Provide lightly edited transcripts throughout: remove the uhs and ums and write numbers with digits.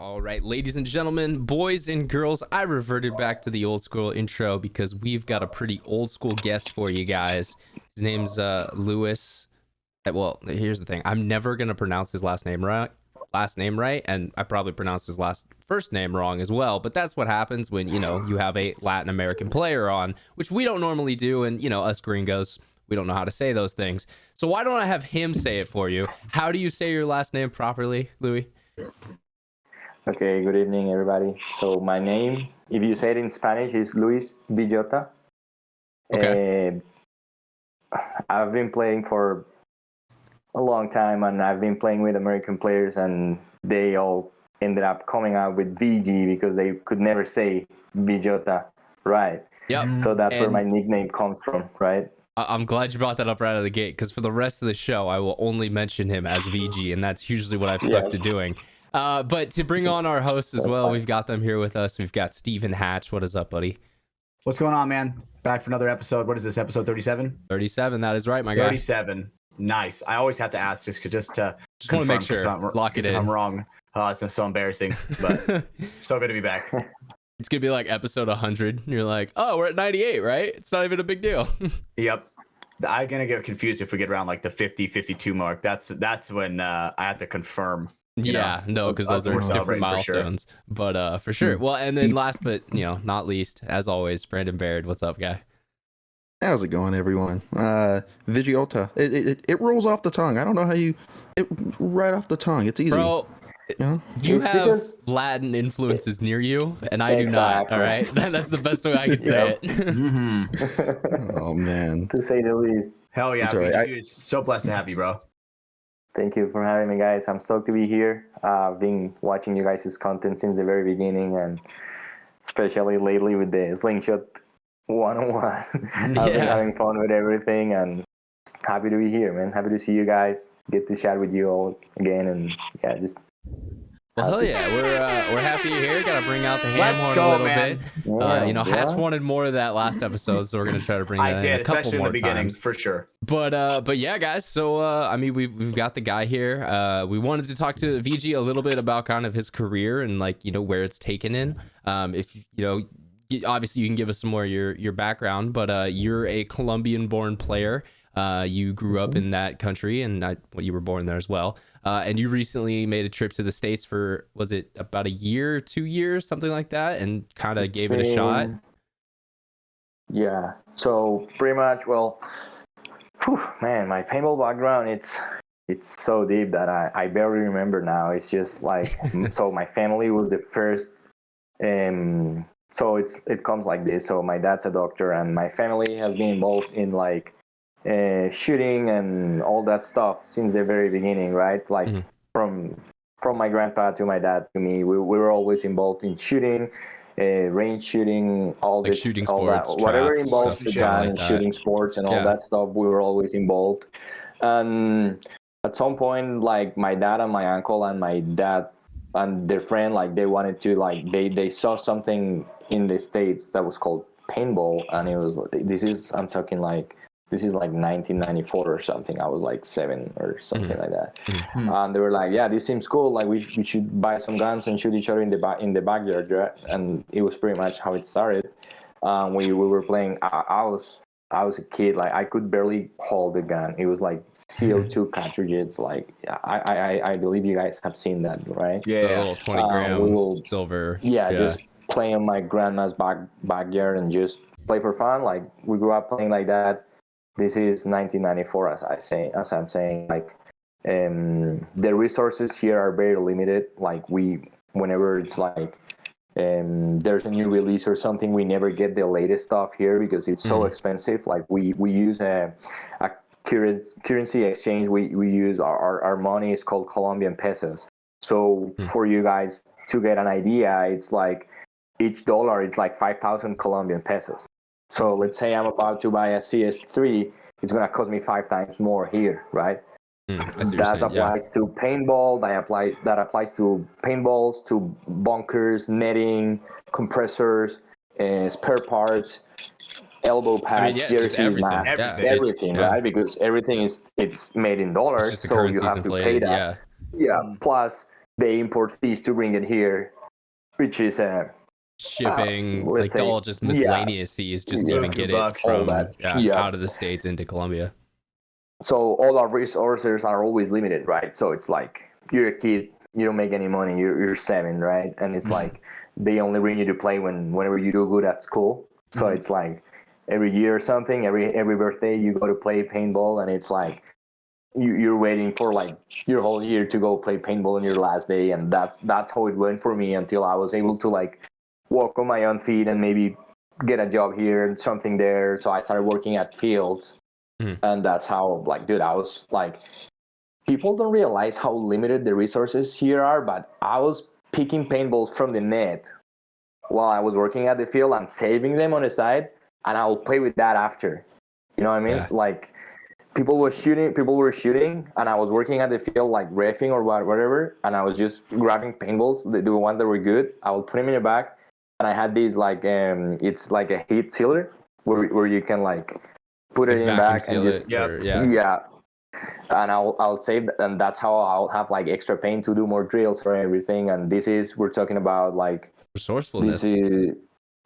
All right, ladies and gentlemen, boys and girls, I reverted back to the old school intro because we've got a pretty old school guest for you guys. His name's Lewis. Well, here's the thing. I'm never going to pronounce his last name right, and I probably pronounced his first name wrong as well, but that's what happens when, you know, you have a Latin American player on, which we don't normally do, and, you know, us gringos, we don't know how to say those things. So why don't I have him say it for you? How do you say your last name properly, Louis? Okay, good evening, everybody. So my name, if you say it in Spanish, is Luis Villota. Okay. I've been playing for a long time, and I've been playing with American players, and they all ended up coming out with VG because they could never say Villota, right? Yep. So that's where my nickname comes from, right? I'm glad you brought that up right out of the gate, because for the rest of the show, I will only mention him as VG, and that's usually what I've stuck to doing. But to bring on our hosts as well, we've got them here with us. We've got Stephen Hatch. What is up, buddy? What's going on, man? Back for another episode. What is this, episode 37? 37, that is right, my guy. 37. Nice. I always have to ask just to want to make sure. Lock it in. If I'm wrong. Oh, it's so embarrassing, but so good to be back. It's going to be like episode 100. And you're like, oh, we're at 98, right? It's not even a big deal. Yep. I'm going to get confused if we get around like the 50, 52 mark. That's when I have to confirm. Yeah, no, because those are different milestones. But for sure. Well, and then last but not least, as always, Brandon Baird. What's up, guy? How's it going, everyone? Villota. It rolls off the tongue. I don't know how right off the tongue. It's easy. Bro, you have Latin influences near you, and I do not. All right, that's the best way I can say it. Oh man, to say the least. Hell yeah, right. Dude, so blessed to have you, bro. Thank you for having me, guys. I'm stoked to be here. I've been watching you guys' content since the very beginning, and especially lately with the slingshot one-on-one. I've been having fun with everything, and happy to be here, man. Happy to see you guys. Get to chat with you all again, and yeah, just. Well, hell yeah, we're happy you're here. Gotta bring out the ham horn a little bit. Yeah, Hatch wanted more of that last episode, so we're gonna try to bring that in a couple more times. For sure. But yeah, guys. So I mean, we've got the guy here. We wanted to talk to VG a little bit about kind of his career and where it's taken in. If obviously you can give us some more of your background, but you're a Colombian-born player. You grew up in that country, and you were born there as well. And you recently made a trip to the States for, was it about a year, 2 years, something like that, and kind of gave it a shot? Yeah. So pretty much, well, man, my paintball background, it's so deep that I barely remember now. It's just like, so my family was the first, so it comes like this. So my dad's a doctor, and my family has been involved in shooting and all that stuff since the very beginning, right? Like from my grandpa to my dad to me, we were always involved in shooting, range shooting, all this, shooting all sports, that, whatever traps, involves the gun, like shooting sports and all that stuff. We were always involved, and at some point, like my dad and my uncle and my dad and their friend, like they wanted to, like they saw something in the States that was called paintball, and it was this is like 1994 or something. I was like 7 or something like that. And they were like, yeah, this seems cool. Like we should buy some guns and shoot each other in the backyard. Right? And it was pretty much how it started. We were playing. I was a kid. Like I could barely hold the gun. It was like CO2 cartridges. Like I believe you guys have seen that, right? Yeah, the little 20 gram silver. Yeah, just play in my grandma's backyard and just play for fun. Like we grew up playing like that. This is 1994, as I'm saying. Like, the resources here are very limited. Like whenever it's like there's a new release or something, we never get the latest stuff here because it's so expensive. Like we use a currency exchange. We use our money is called Colombian pesos. So for you guys to get an idea, it's like each dollar it's like 5,000 Colombian pesos. So let's say I'm about to buy a CS3, it's going to cost me 5 times more here, right? That applies to paintball, that applies to paintballs, to bunkers, netting, compressors, spare parts, elbow pads, jerseys, masks, everything, right? Because everything it's made in dollars, so you have to pay that. Yeah. Plus they import fees to bring it here, which is shipping, let's like say- all just miscellaneous fees just to Yeah. even get $2 it from all that. Yeah. out of the States into Colombia. So all our resources are always limited, right? So it's like you're a kid, you don't make any money, you're 7, right? And it's like they only bring you to play whenever you do good at school. So it's like every year or something, every birthday you go to play paintball, and it's like you're waiting for like your whole year to go play paintball on your last day. And that's how it went for me until I was able to like walk on my own feet and maybe get a job here and something there. So I started working at fields. And that's how, like, dude, I was like, people don't realize how limited the resources here are, but I was picking paintballs from the net while I was working at the field and saving them on the side, and I will play with that after. You know what I mean? Yeah. Like, people were shooting, and I was working at the field, like, reffing or whatever, and I was just grabbing paintballs, the ones that were good. I would put them in the bag, and I had these, like, it's like a heat sealer where you can, like, put it Like in vacuum back and seal just it, or- yeah. and I'll save that, and that's how I'll have like extra paint to do more drills for everything. And we're talking about like Resourcefulness. this is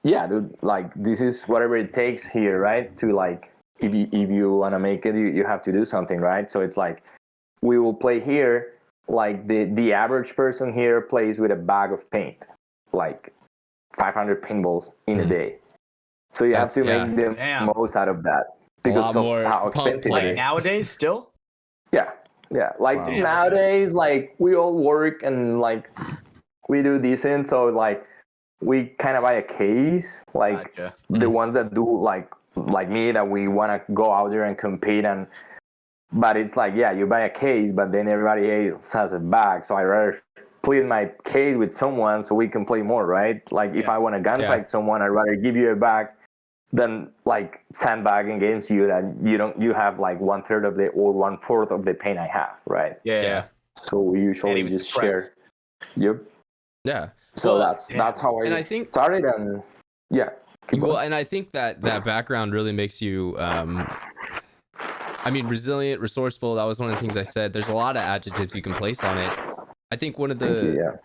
dude, like this is whatever it takes here, right? To like if you want to make it, you have to do something, right? So it's like we will play here, like the average person here plays with a bag of paint, like 500 paintballs in a day. So you have to make the most out of that because of how expensive it is. Like nowadays, still. Yeah. Like nowadays, like we all work and like we do decent. So like we kind of buy a case, like the ones that do like me, that we want to go out there and compete. But it's like, yeah, you buy a case, but then everybody else has a bag. So I rather play my case with someone so we can play more, right? Like if I want to gunfight someone, I'd rather give you a bag than like sandbag against you that you have like 1/3 of the or 1/4 of the paint I have, right? Yeah. So we usually just share. Yep. Yeah. So that's how I think started, and and I think that background really makes you I mean, resilient, resourceful. That was one of the things I said. There's a lot of adjectives you can place on it. I think one of the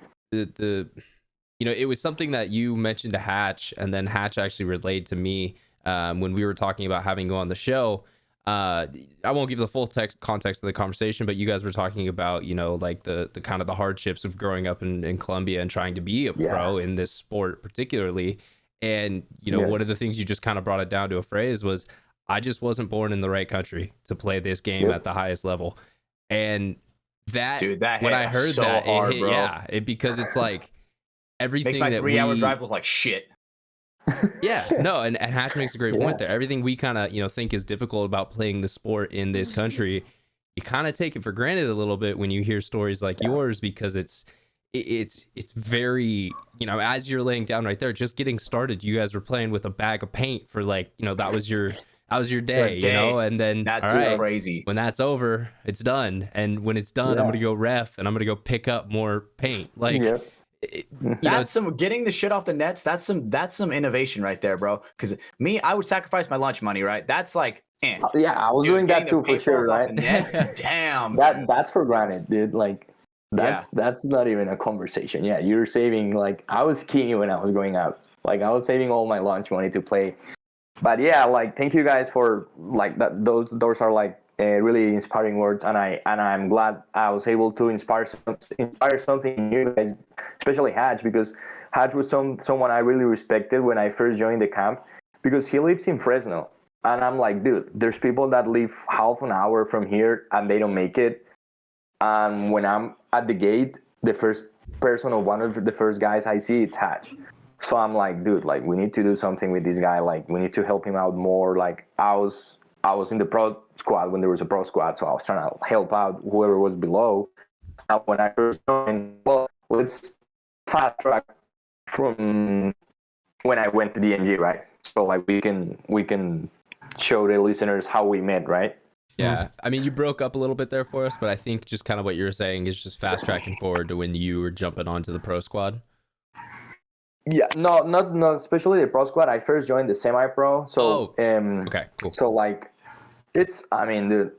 it was something that you mentioned to Hatch, and then Hatch actually relayed to me when we were talking about having you on the show. I won't give the full context of the conversation, but you guys were talking about, like the kind of the hardships of growing up in Colombia and trying to be a pro in this sport particularly. And, one of the things you just kind of brought it down to a phrase was, I just wasn't born in the right country to play this game at the highest level. And that, when I heard so that, hard, it hit, because it's like everything makes my that 3-hour drive look like shit. And Hatch makes a great point there. Everything we kind of think is difficult about playing the sport in this country, you kind of take it for granted a little bit when you hear stories like yours, because it's very, as you're laying down right there, just getting started, you guys were playing with a bag of paint for like, that was your day, and then that's crazy. When that's over, it's done. And when it's done, I'm gonna go ref and I'm gonna go pick up more paint. Like that's getting the shit off the nets. That's some innovation right there, bro. Because I would sacrifice my lunch money, right? That's like I was doing that too for sure, right? Damn, that's for granted, dude. Like that's not even a conversation. Yeah, you're saving. Like I was skiing when I was going out. Like I was saving all my lunch money to play. But yeah, like thank you guys for like that. Those are like really inspiring words, and I'm glad I was able to inspire something in you guys, especially Hatch, because Hatch was someone I really respected when I first joined the camp, because he lives in Fresno, and I'm like, dude, there's people that live half an hour from here and they don't make it. And when I'm at the gate, the first person or one of the first guys I see, it's Hatch. So I'm like, dude, like we need to do something with this guy. Like we need to help him out more. Like I was in the pro squad when there was a pro squad, so I was trying to help out whoever was below. And when I first joined, well, let's fast track from when I went to DMG, right? So like we can show the listeners how we met, right? Yeah, I mean, you broke up a little bit there for us, but I think just kind of what you were saying is just fast tracking forward to when you were jumping onto the pro squad. Yeah, no, not especially the pro squad. I first joined the semi-pro, so okay, cool. So like, dude,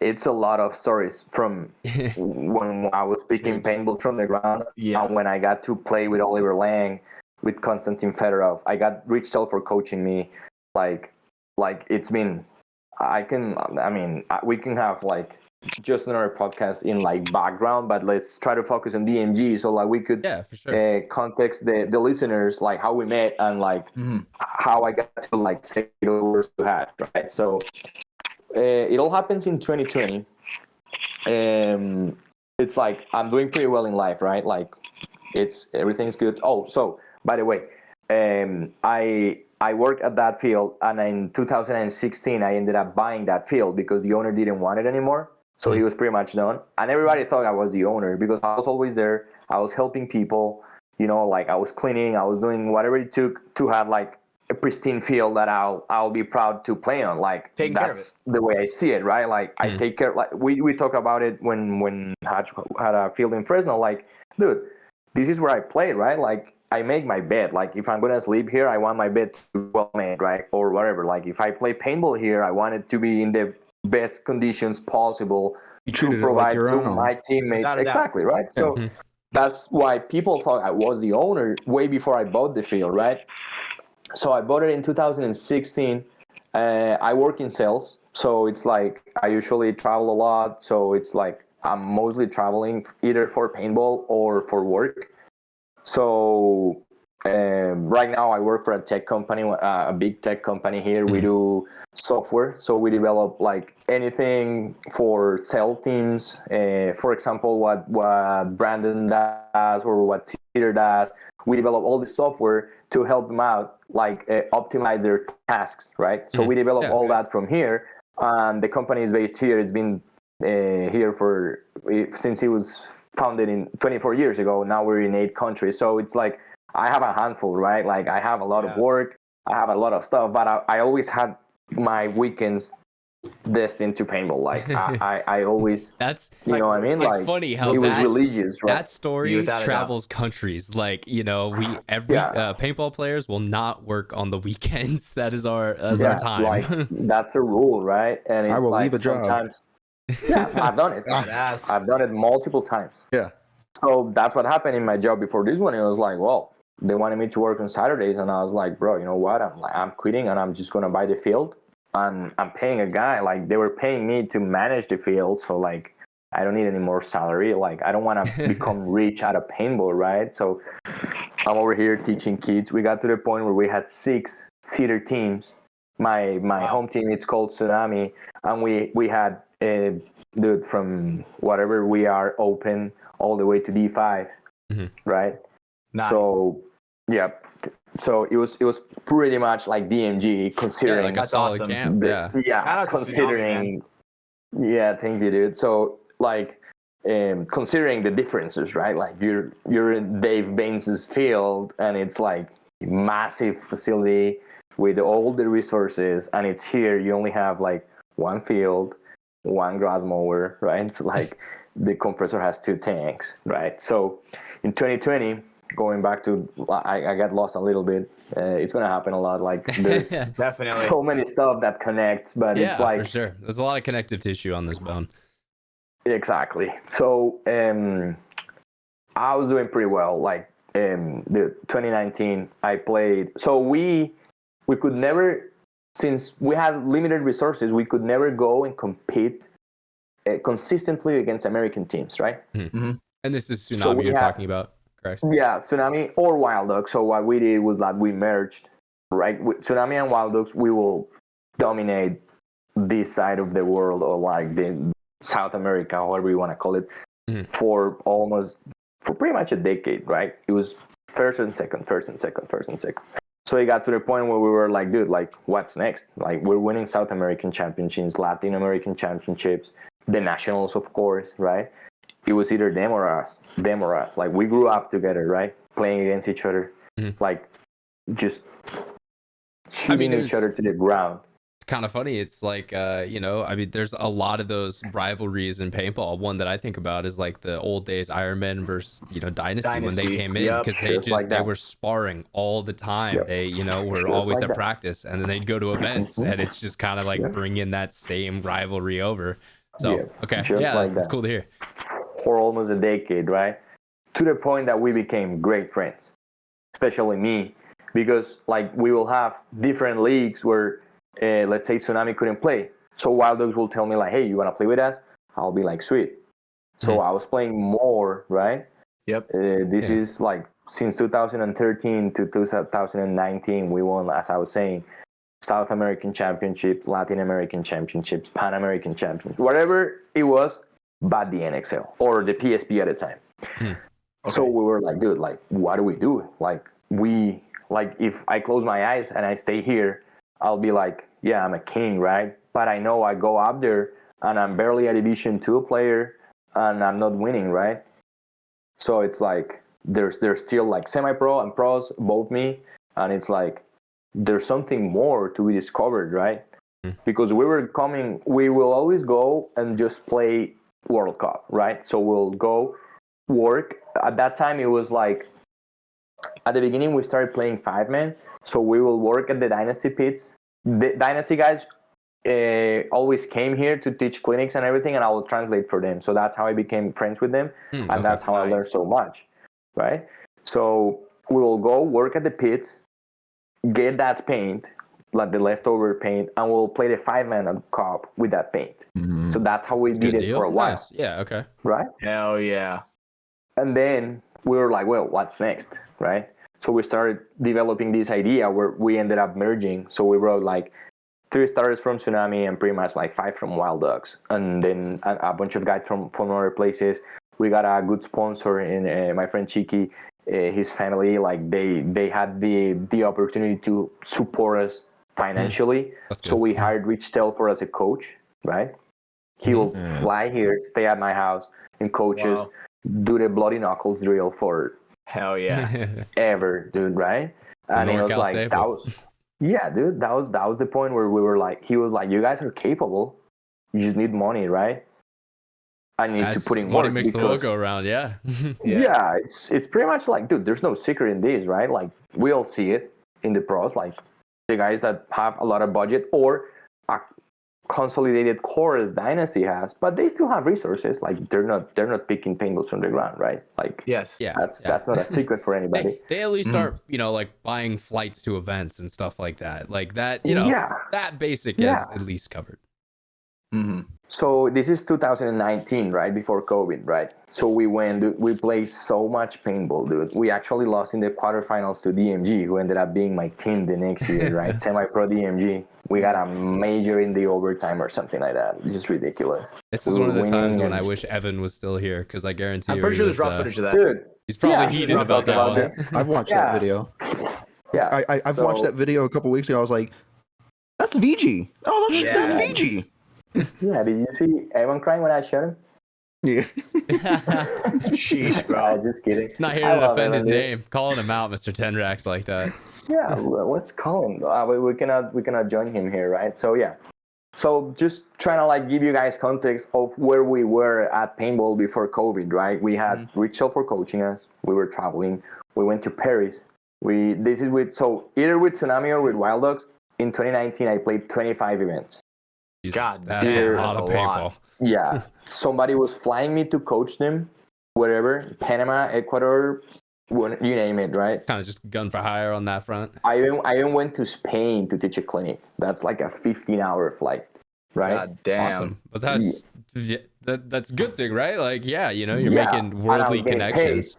it's a lot of stories from when I was picking paintball from the ground. Yeah. And when I got to play with Oliver Lang, with Konstantin Fedorov, I got reached out for coaching me. Like it's been, we can have like just another podcast in like background, but let's try to focus on DMG so like we could for sure. context the listeners, like how we met and like how I got to like say the words to have, right? So it all happens in 2020. It's like I'm doing pretty well in life, right? Like everything's good. Oh, so by the way, I work at that field, and in 2016 I ended up buying that field because the owner didn't want it anymore. So he was pretty much done, and everybody thought I was the owner because I was always there. I was helping people, you know, like I was cleaning, I was doing whatever it took to have like a pristine field that I'll be proud to play on. Like that's the way I see it, right? Like I take care. Like we talk about it when Hatch had a field in Fresno. Like, dude, this is where I play, right? Like I make my bed. Like if I'm gonna sleep here, I want my bed to be well made, right? Or whatever. Like if I play paintball here, I want it to be in the best conditions possible to provide to my teammates. Exactly, right? So that's why people thought I was the owner way before I bought the field, right? So I bought it in 2016. I work in sales, so it's like I usually travel a lot. So it's like I'm mostly traveling either for paintball or for work. So right now I work for a tech company, a big tech company here. We do software, so we develop like anything for sales teams. For example, what Brandon does or what Cedar does. We develop all the software to help them out, like optimize their tasks, right? So we develop all that from here. And the company is based here. It's been here since it was founded in 24 years ago. Now we're in 8 countries. So it's like I have a handful, right? Like I have a lot of work. I have a lot of stuff, but I always had my weekends destined to paintball. Like I always, that's you know what I mean? It's like funny how it was religious, right? That story travels countries. Like, you know, paintball players will not work on the weekends. That is our time. Like that's a rule, right? And it's I will like leave a job. Sometimes, I've done it. I've done it multiple times. Yeah. So that's what happened in my job before this one. It was like, well, they wanted me to work on Saturdays, and I was like, bro, you know what? I'm quitting, and I'm just gonna buy the field. And I'm paying a guy, like they were paying me to manage the field, so like I don't need any more salary. Like I don't want to become rich out of paintball, right? So I'm over here teaching kids. We got to the point where we had 6 Cedar teams. My home team, it's called Tsunami, and we had a dude from whatever we are open all the way to D5, right? Nice. So yeah. So it was pretty much like DMG, considering like a solid camp. Considering, thank you, dude. So like, considering the differences, right? Like you're in Dave Baines's field, and it's like massive facility with all the resources, and it's here. You only have like one field, one grass mower, right? It's like the compressor has 2 tanks, right? So in 2020. Going back to, I got lost a little bit. It's gonna happen a lot. Like there's definitely so many stuff that connects, but it's like for sure. There's a lot of connective tissue on this bone. Exactly. So I was doing pretty well. Like the 2019, I played. So we could never, since we had limited resources, we could never go and compete consistently against American teams, right? And this is Tsunami you're talking about. Correct. Yeah, Tsunami or Wild Dogs. So what we did was that we merged, right? With Tsunami and Wild Dogs, we will dominate this side of the world, or like the South America, however you want to call it, for pretty much a decade, right? It was first and second. So it got to the point where we were like, dude, like what's next? Like we're winning South American championships, Latin American championships, the nationals, of course, right? It was either them or us. Like we grew up together, right? Playing against each other, like just shooting each other to the ground. It's kind of funny. It's like, there's a lot of those rivalries in paintball. One that I think about is like the old days Iron Man versus, Dynasty when they came in, because they were sparring all the time. They, were always at practice, and then they'd go to events, and it's just kind of like bringing that same rivalry over. So Yeah, okay, just yeah, like that's that. cool to hear. For almost a decade, right? To the point that we became great friends, especially me, because like we will have different leagues where, let's say Tsunami couldn't play, so Wild Dogs will tell me like, hey, you wanna play with us? I'll be like, sweet. So I was playing more, right? Yep. This is like since 2013 to 2019, we won, as I was saying, South American Championships, Latin American Championships, Pan American Championships, whatever it was, but the NXL or the PSP at the time. So we were like, dude, like, what do we do? Like, if I close my eyes and I stay here, I'll be like, yeah, I'm a king, right? But I know I go up there and I'm barely a Division 2 player and I'm not winning, right? So it's like, there's still like semi-pro and pros, both me, and it's like, there's something more to be discovered, right? Because we will always go and just play World Cup, right? So we'll go work. At that time, it was like, at the beginning, we started playing 5-man. So we will work at the Dynasty pits. The Dynasty guys always came here to teach clinics and everything, and I will translate for them. So that's how I became friends with them. And that's how I learned so much, right? So we will go work at the pits, get that paint, like the leftover paint, and we'll play the 5-man cup with that paint. So that's how we did it for a while. Nice. Yeah, okay. Right? Hell yeah. And then we were like, well, what's next, right? So we started developing this idea where we ended up merging. So we wrote like 3 starters from Tsunami and pretty much like 5 from Wild Dogs. And then a bunch of guys from other places. We got a good sponsor in my friend Chiki. His family, like they had the opportunity to support us financially. So we hired Rich Telfer as a coach, right? He will fly here, stay at my house, and coach us, do the bloody knuckles drill for hell yeah ever, dude, right? And it was like that was dude, that was the point where we were like, he was like, you guys are capable, you just need money, right? I need to put in money work makes the because world go around. Yeah. it's pretty much like, dude, there's no secret in this, right? Like we all see it in the pros, like the guys that have a lot of budget or a consolidated core as Dynasty has, but they still have resources. Like they're not picking paintballs from the ground, right? Like that's not a secret for anybody. They at least start, like buying flights to events and stuff like that. Like that, that basic is at least covered. So this is 2019, right before COVID, right? So we played so much paintball, dude. We actually lost in the quarterfinals to DMG, who ended up being my team the next year, right? Semi-pro DMG. We got a major in the overtime or something like that. It's just ridiculous. This is one of the times when I wish Evan was still here, because I guarantee I'm pretty sure there's raw footage of that. Dude, he's probably heated about that one. I've watched that video. Yeah, I've watched that video a couple weeks ago. I was like, that's VG. Oh, that's VG. Yeah, did you see Evan crying when I shot him? Yeah. Sheesh, bro. Just kidding. It's not here to defend his name. Calling him out, Mr. Tendrax, like that. Yeah, let's call him. We cannot join him here, right? So yeah. So just trying to like give you guys context of where we were at paintball before COVID, right? We had Rachel for coaching us. We were traveling. We went to Paris. Either with Tsunami or with Wild Dogs. In 2019, I played 25 events. God, that's a lot of paintball. Yeah, somebody was flying me to coach them, wherever, Panama, Ecuador, you name it, right? Kind of just gun for hire on that front. I even went to Spain to teach a clinic. That's like a 15-hour flight, right? God damn. Awesome. But that's a good thing, right? Like, you're making worldly connections.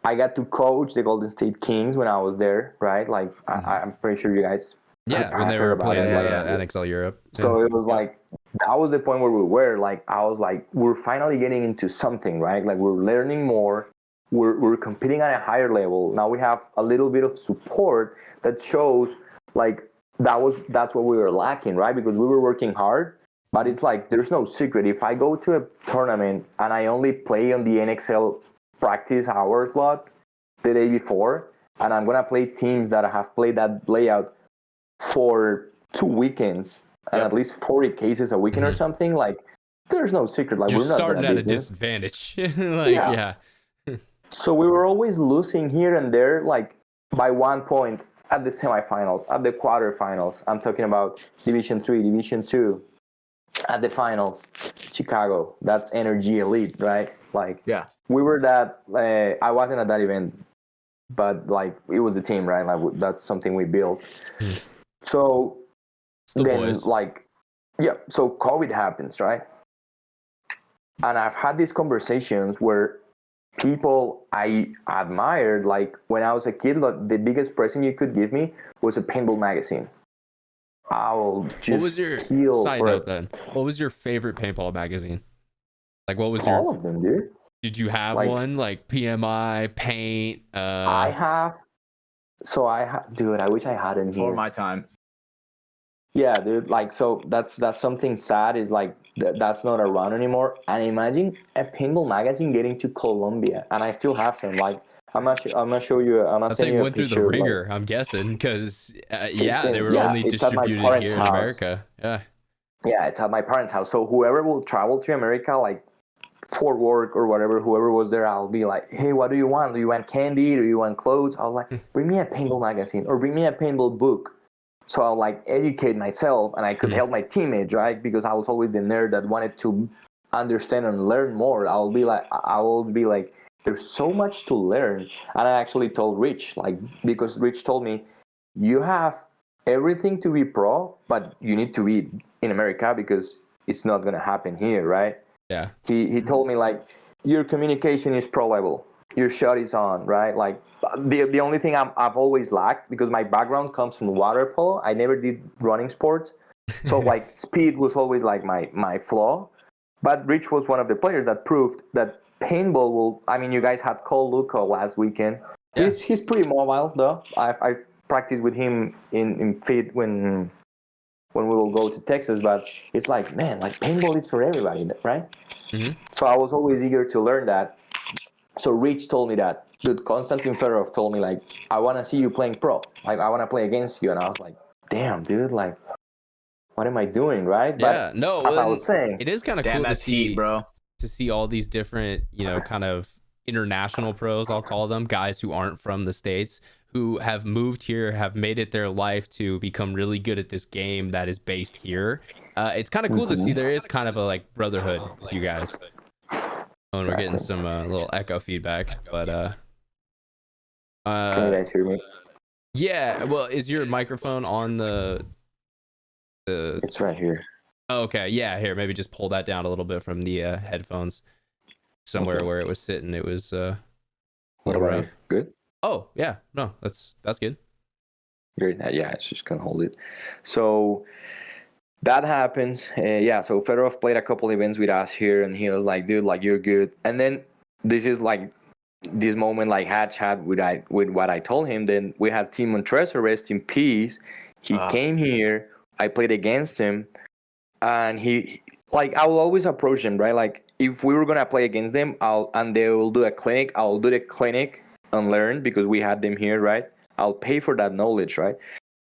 I got to coach the Golden State Kings when I was there, right? Like, I'm pretty sure you guys. When they were playing NXL Europe. So it was like, that was the point where we were. Like, I was like, we're finally getting into something, right? Like, we're learning more. We're competing at a higher level. Now we have a little bit of support that shows, like, that's what we were lacking, right? Because we were working hard, but it's like, there's no secret. If I go to a tournament and I only play on the NXL practice hour slot the day before, and I'm going to play teams that have played that layout for 2 weekends and at least 40 cases a weekend or something, like, there's no secret. Like, You're we're not starting at a disadvantage. So we were always losing here and there, like, by 1 point at the semifinals, at the quarterfinals. I'm talking about Division 3, Division 2. at the finals, Chicago. That's Energy Elite, right? Like, Yeah. we were that. I wasn't at that event, but like it was the team, right? Like that's something we built. So It's the then, boys. like, yeah. So COVID happens, right? And I've had these conversations where people I admired, like when I was a kid, like, the biggest present you could give me was a paintball magazine. I will just What was your kill side for note it. then? What was your favorite paintball magazine? Like, what was All your? of them, dude. Did you have Like, one like PMI, Paint? I have. So dude. I wish I had him Before here. my time. Yeah, dude. Like, so that's something sad. Is like that's not around anymore. And imagine a paintball magazine getting to Colombia, and I still have some. Like, I'm gonna show you. I'm gonna That send thing you a went through the picture. Like, ringer, I'm guessing, because yeah, they were yeah, only it's at my distributed parents' here in house. America. Yeah. Yeah, it's at my parents' house. So whoever will travel to America, like for work or whatever, whoever was there, I'll be like, hey, what do you want? Do you want candy? Do you want clothes? I'll like, bring me a paintball magazine or bring me a paintball book. So I'll like educate myself and I could help my teammates, right? Because I was always the nerd that wanted to understand and learn more. I will be like, there's so much to learn. And I actually told Rich, like, because Rich told me, you have everything to be pro, but you need to be in America because it's not gonna happen here, right? Yeah. He told me, like, your communication is pro level, your shot is on, right? Like, the only thing I've always lacked, because my background comes from water polo, I never did running sports, so like speed was always like my flaw. But Rich was one of the players that proved that paintball will. I mean, you guys had Cole Luco last weekend. Yeah. He's pretty mobile though. I've practiced with him in fit when we will go to Texas, but it's like, man, like paintball is for everybody, right? Mm-hmm. So I was always eager to learn that. So Rich told me that, dude, Konstantin Ferov told me, like, I want to see you playing pro. Like, I want to play against you. And I was like, damn, dude, like, what am I doing, right? Yeah. But No. as I And was saying, it is kind of Damn, cool to that's see, heat, bro. to see all these different, kind of international pros, I'll call them, guys who aren't from the States, who have moved here, have made it their life to become really good at this game that is based here. It's kind of cool to see there is kind of a like brotherhood with you guys. Oh, and we're getting some little echo feedback, but can you guys hear me? yeah. Well, is your microphone on the? It's right here. Oh, okay, yeah. Here, maybe just pull that down a little bit from the headphones. Somewhere where it was sitting, it was a What little about rough. you? Good? Oh yeah, no, that's good. Great. Yeah, it's just gonna hold it. So that happens. Yeah, so Fedorov played a couple events with us here, and he was like, dude, like, you're good. And then this is like this moment, like, Hatch had with what I told him. Then we had Tim Montrezl, rest in peace. He came here. I played against him, and he, like, I will always approach him, right? Like, if we were gonna play against them, and they will do a clinic, I'll do the clinic and learn, because we had them here, right? I'll pay for that knowledge, right?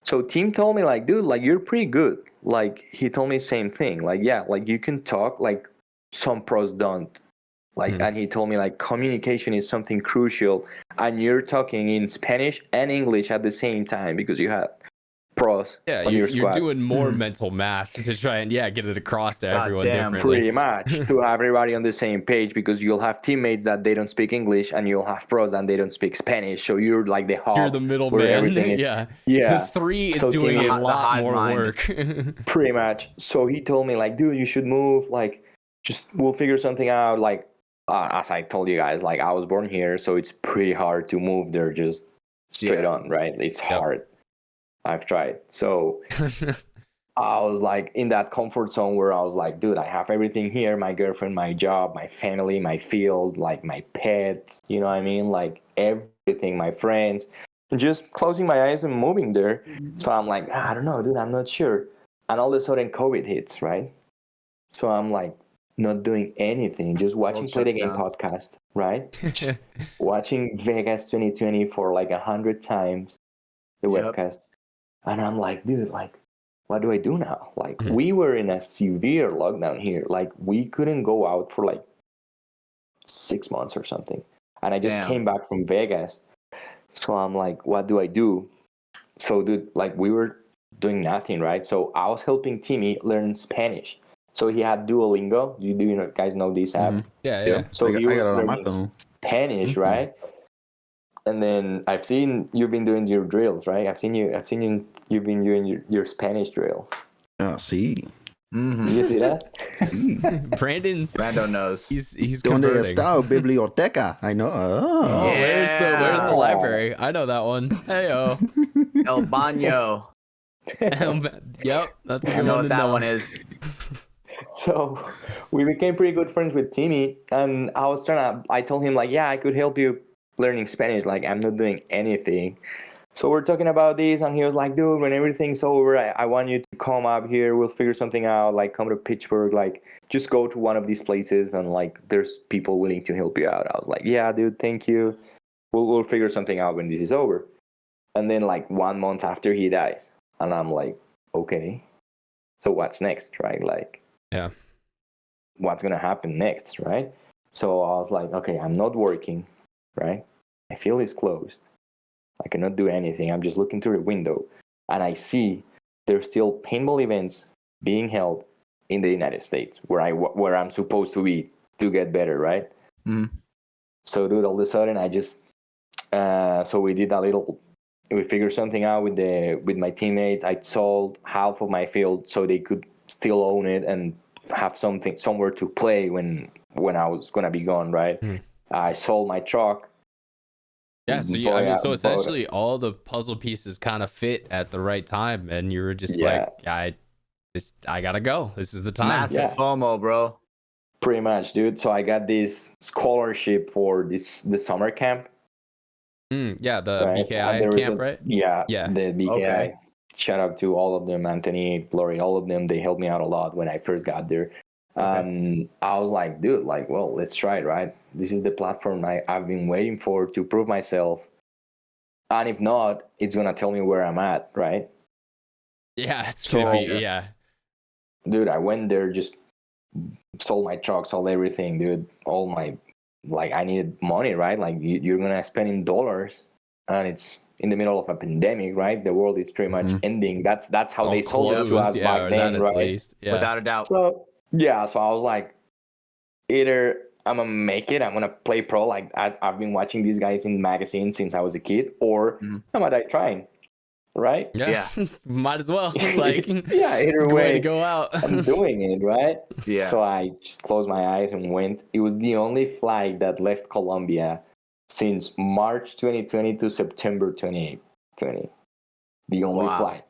So Tim told me, like, dude, like, you're pretty good. Like, he told me the same thing. Like, yeah, like, you can talk like some pros don't. Like, and he told me, like, communication is something crucial, and you're talking in Spanish and English at the same time because you have pros Yeah, on your you're squad. doing more mental math to try and get it across to everyone damn, differently. Pretty much to have everybody on the same page, because you'll have teammates that they don't speak English, and you'll have pros and they don't speak Spanish. So you're like the hub. You're the where middleman. everything is. Yeah. Yeah. The three is So doing Timmy- a The lot hive more mind. work. Pretty much. So he told me, like, dude, you should move. Like, just we'll figure something out. Like, as I told you guys, like, I was born here, so it's pretty hard to move there just straight on, right? It's hard. I've tried. So I was like in that comfort zone where I was like, dude, I have everything here: my girlfriend, my job, my family, my field, like my pets, you know what I mean? Like everything, my friends. And just closing my eyes and moving there. So I'm like, I don't know, dude, I'm not sure. And all of a sudden COVID hits, right? So I'm like not doing anything, just watching Play the Game podcast, right? Just watching Vegas 2020 for like 100 times, the webcast. And I'm like, dude, like, what do I do now? Like, we were in a severe lockdown here. Like, we couldn't go out for like 6 months or something. And I just came back from Vegas. So I'm like, what do I do? So, dude, like, we were doing nothing, right? So I was helping Timmy learn Spanish. So he had Duolingo. Do you know, guys know this app? Mhm. Yeah, Yeah. yeah. So I he got was it on my learning phone. Spanish, Mhm. right? And then I've seen you've been doing your drills, right? I've seen you've been doing your Spanish drill. Oh, see. Mm-hmm. You see that? See. Brando knows. He's Donde converting. está biblioteca? I know. Oh, Oh. where's the Yeah. library? I know that one. Heyo. El Baño. Yep, that's a I good know one what to that know. one is. So we became pretty good friends with Timmy, and I told him like, yeah, I could help you learning Spanish. Like, I'm not doing anything. So we're talking about this, and he was like, dude, when everything's over, I want you to come up here. We'll figure something out. Like, come to Pittsburgh. Like, just go to one of these places, and like, there's people willing to help you out. I was like, yeah, dude, thank you. We'll figure something out when this is over. And then like 1 month after he dies, and I'm like, okay, so what's next, right? Like, Yeah. what's gonna happen next, right? So I was like, okay, I'm not working, right? My field is closed. I cannot do anything. I'm just looking through the window, and I see there's still paintball events being held in the United States, where I'm supposed to be to get better, right? Mm-hmm. So, dude, all of a sudden, I just so we did a little. We figured something out with my teammates. I sold half of my field so they could still own it and have something somewhere to play when I was gonna be gone, right? I sold my truck. Yeah, so so essentially all the puzzle pieces kind of fit at the right time, and you were just like, I gotta go. This is the time. Massive FOMO, bro. Pretty much, dude. So I got this scholarship for the summer camp. Yeah, the right? BKI camp, right? Yeah, Yeah. the BKI. Okay. Shout out to all of them, Anthony, Lori, all of them. They helped me out a lot when I first got there. Okay. I was like, dude, like, well, let's try it, right? This is the platform I've been waiting for to prove myself. And if not, it's going to tell me where I'm at, right? Yeah, it's going to be, yeah. Dude, I went there, just sold my truck, sold everything, dude. All my, like, I needed money, right? Like, you're going to spend in dollars, and it's in the middle of a pandemic, right? The world is pretty much ending. That's how they sold it to us back then, right? Least. Yeah. Without a doubt. So I was like, either I'm gonna make it, I'm gonna play pro, like I've been watching these guys in magazines since I was a kid, or I'm gonna die trying, right? Yeah. Might as well. Like, yeah, either way to go out. I'm doing it, right? Yeah. So I just closed my eyes and went. It was the only flight that left Colombia since March 2020 to September 2020. The only flight.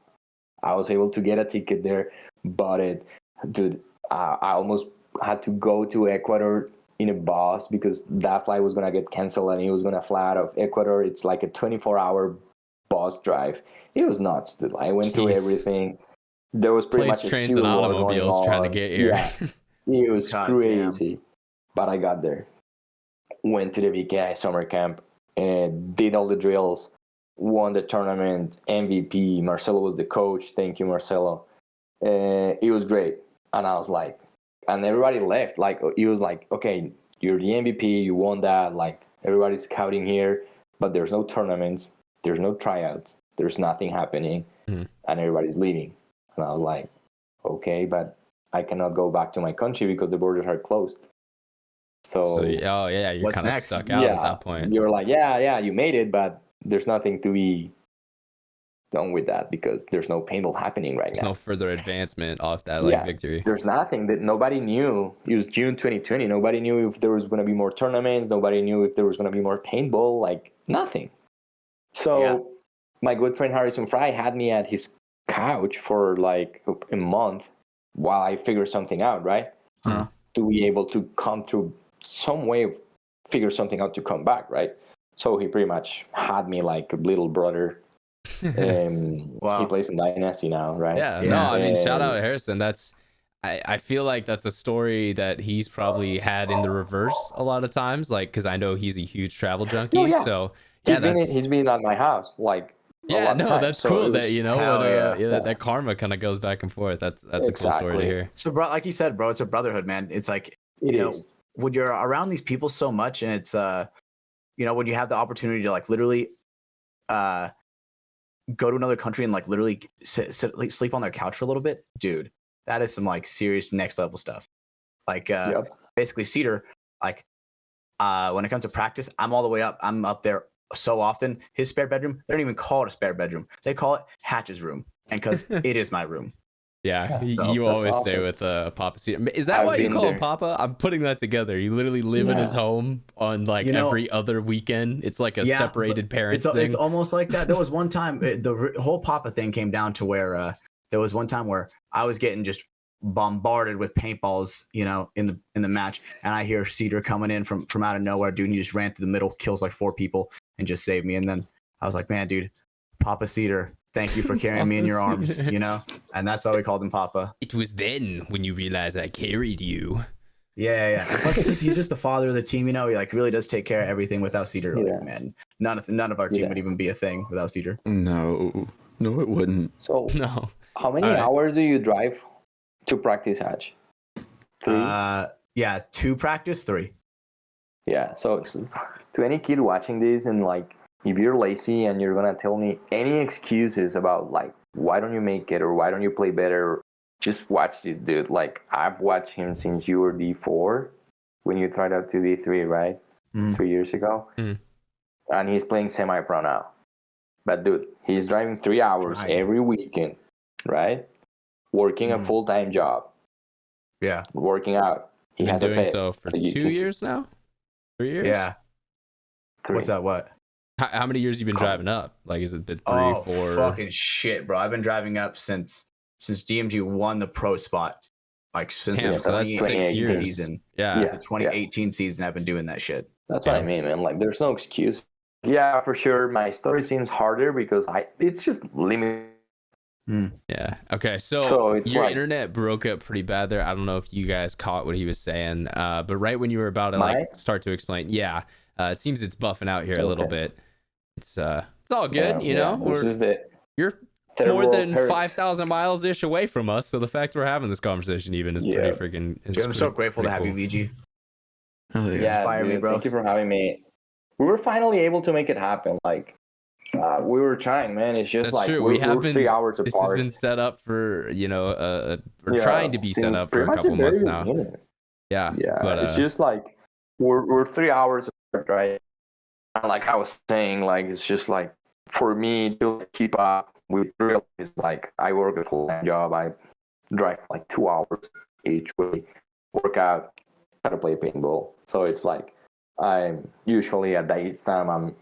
I was able to get a ticket there, bought it. Dude, I almost had to go to Ecuador in a bus because that flight was going to get canceled and he was going to fly out of Ecuador. It's like a 24-hour bus drive. It was nuts, dude. I went through everything. There was pretty much a trains, civil and war automobiles going trying to on. get here. Yeah, it was crazy. But I got there. Went to the VKI summer camp and did all the drills. Won the tournament, MVP. Marcelo was the coach. Thank you, Marcelo. It was great. And I was like, and everybody left. Like, it was like, okay, you're the MVP. You won that. Like, everybody's scouting here, but there's no tournaments. There's no tryouts. There's nothing happening. And everybody's leaving. And I was like, okay, but I cannot go back to my country because the borders are closed. So you're kind of stuck out at that point. You're like, yeah, you made it, but there's nothing to be done with that because there's no paintball happening right now. There's no further advancement off that victory. There's nothing that nobody knew. It was June 2020. Nobody knew if there was going to be more tournaments. Nobody knew if there was going to be more paintball. Like, nothing. So my good friend Harrison Fry had me at his couch for like a month while I figured something out, right? To be able to come through some way of figure something out to come back, right? So he pretty much had me like a little brother. He plays in Dynasty now, right? No, I mean, shout out to Harrison. I feel like that's a story that he's probably had in the reverse a lot of times, like, because I know he's a huge travel junkie. So he's been at my house like that's cool. That that karma kind of goes back and forth. That's a cool story to hear. So, bro, like you said, bro, it's a brotherhood, man. It's like when you're around these people so much, and it's when you have the opportunity to like literally go to another country and like literally sleep on their couch for a little bit, dude. that is some like serious next level stuff. Like Yep. basically Cedar, like when it comes to practice, I'm all the way up. I'm up there so often. His spare bedroom, they don't even call it a spare bedroom. They call it Hatch's room. And because it is my room. Yeah, So, you that's always stay awesome. with Papa Cedar. Is that I've why you been call him there. Papa? I'm putting that together. You literally live in his Yeah. home on like You know, every other weekend. It's like a yeah, separated parents it's thing. almost like that. There was one time the whole Papa thing came down to where there was one time where I was getting just bombarded with paintballs, you know, in the match, and I hear Cedar coming in from out of nowhere, dude, and he just ran through the middle, kills like 4 people, and just saved me. And then I was like, man, dude, Papa Cedar, thank you for carrying me in your Papa arms, Cedar. you know, and that's why we called him Papa. It was then when you realized I carried you. Yeah. Plus, he's just the father of the team, you know. He like really does take care of everything. Without Cedar, like, Yes. man, none of our team would even be a thing without Cedar. No, it wouldn't. So No. how many All right. hours do you drive to practice Hatch? 3? Yeah, 2 practice, 3. Yeah. So it's, to any kid watching this, and like, if you're lazy and you're gonna tell me any excuses about like why don't you make it or why don't you play better, just watch this dude. Like, I've watched him since you were D4 when you tried out to D3, right? Mhm. 3 years ago. Mhm. And he's playing semi-pro now. But dude, he's driving 3 hours Right. every weekend, right? Working a Mhm. full-time job, Yeah, working out. He Been has a doing pet. so for You 2 just- years now? 3 years? yeah. 3. What's that? What? How many years you been driving up? Like, is it been 3, Oh, 4? fucking shit, bro! I've been driving up since DMG won the pro spot, like since Damn, the so that's 2018 6 years. season. Yeah. Since the 2018 season, I've been doing that shit. That's what I Yeah. mean, man. Like, there's no excuse. Yeah, for sure. My story seems harder because it's just limited. Yeah. Okay. So it's your like- internet broke up pretty bad there. I don't know if you guys caught what he was saying, but right when you were about to Mine? like start to explain, yeah, it seems it's buffing out here a little Okay. bit. It's all good, Yeah, you know. This is the You're third more world than perks. 5,000 miles ish away from us, so the fact we're having this conversation even is Yeah. pretty freaking. Dude, I'm so grateful to have you, VG. Hell yeah. Yeah, Inspire me, dude, bro. thank you for having me. We were finally able to make it happen. Like, we were trying, man. It's just That's like true. we're, We have we're been. 3 hours This has apart. been set up for we're Yeah, trying to be set since up for pretty a much couple the very months now. beginning. Yeah. Yeah, But it's just like we're 3 hours apart, right? And like I was saying, like it's just like for me to keep up with real is like I work a full-time job. I drive like 2 hours each way, work out, try to play paintball. So it's like I'm usually at that time I'm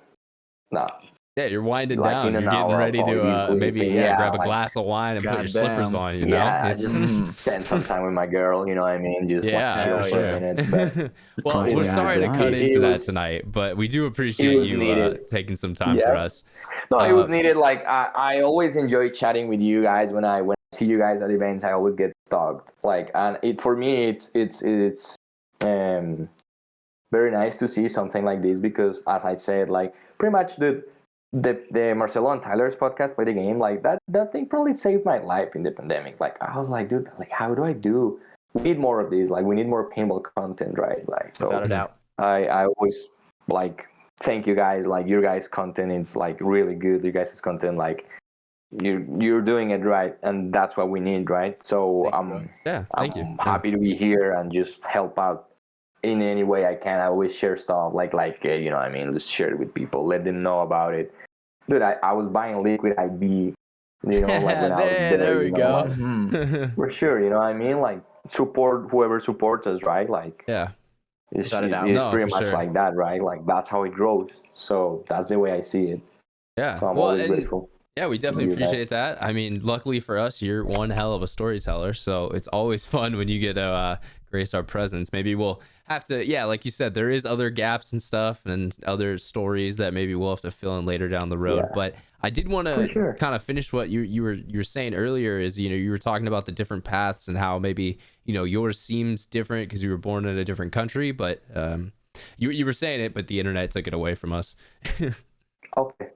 not. Yeah, you're winding Like, down. in an You're getting hour, I'll ready probably be to sleeping. maybe Yeah, grab a like, glass of wine and put your goddamn. slippers on. You know, Yeah, it's just spend some time with my girl. You know what I mean? Just yeah, like chill for for a minute. But sure. Well, Close we're the sorry to eyes. cut It into that was- tonight, but we do appreciate was you needed. taking some time for Yeah. us. No, it was Uh, needed. Like I always enjoy chatting with you guys when I see you guys at events. I always get stoked. Like, and it for me, it's very nice to see something like this because, as I said, like pretty much the Marcelo and Tyler's podcast, Play the Game, like that thing probably saved my life in the pandemic. Like I was like, dude, like how do I do? We need more of these. Like we need more paintball content, right? Like so. Without a doubt. I always like thank you guys. Like your guys' content is like really good. You guys' content, like you're doing it right, and that's what we need, right? So Thank you, bro. yeah, thank you. I'm happy to be here and just help out in any way I can. I always share stuff like you know what I mean, just share it with people, let them know about it. Dude, I was buying liquid IB, you know, like when I was There we you know, go. like, Mhm. for sure, you know what I mean, like support whoever supports us, right? Like Yeah, it's Without a doubt. it's No, pretty for much sure. like that, right? Like that's how it grows. So that's the way I see it. yeah. So I'm Well, always and grateful. yeah, we definitely do that. appreciate that. I mean, luckily for us, you're one hell of a storyteller, so it's always fun when you get to grace our presence. Maybe we'll have to, yeah, like you said, there is other gaps and stuff and other stories that maybe we'll have to fill in later down the road. Yeah. But I did want For to sure. kind of finish what you were saying earlier. Is you were talking about the different paths and how maybe yours seems different because you were born in a different country, but you were saying it, but the internet took it away from us. Okay.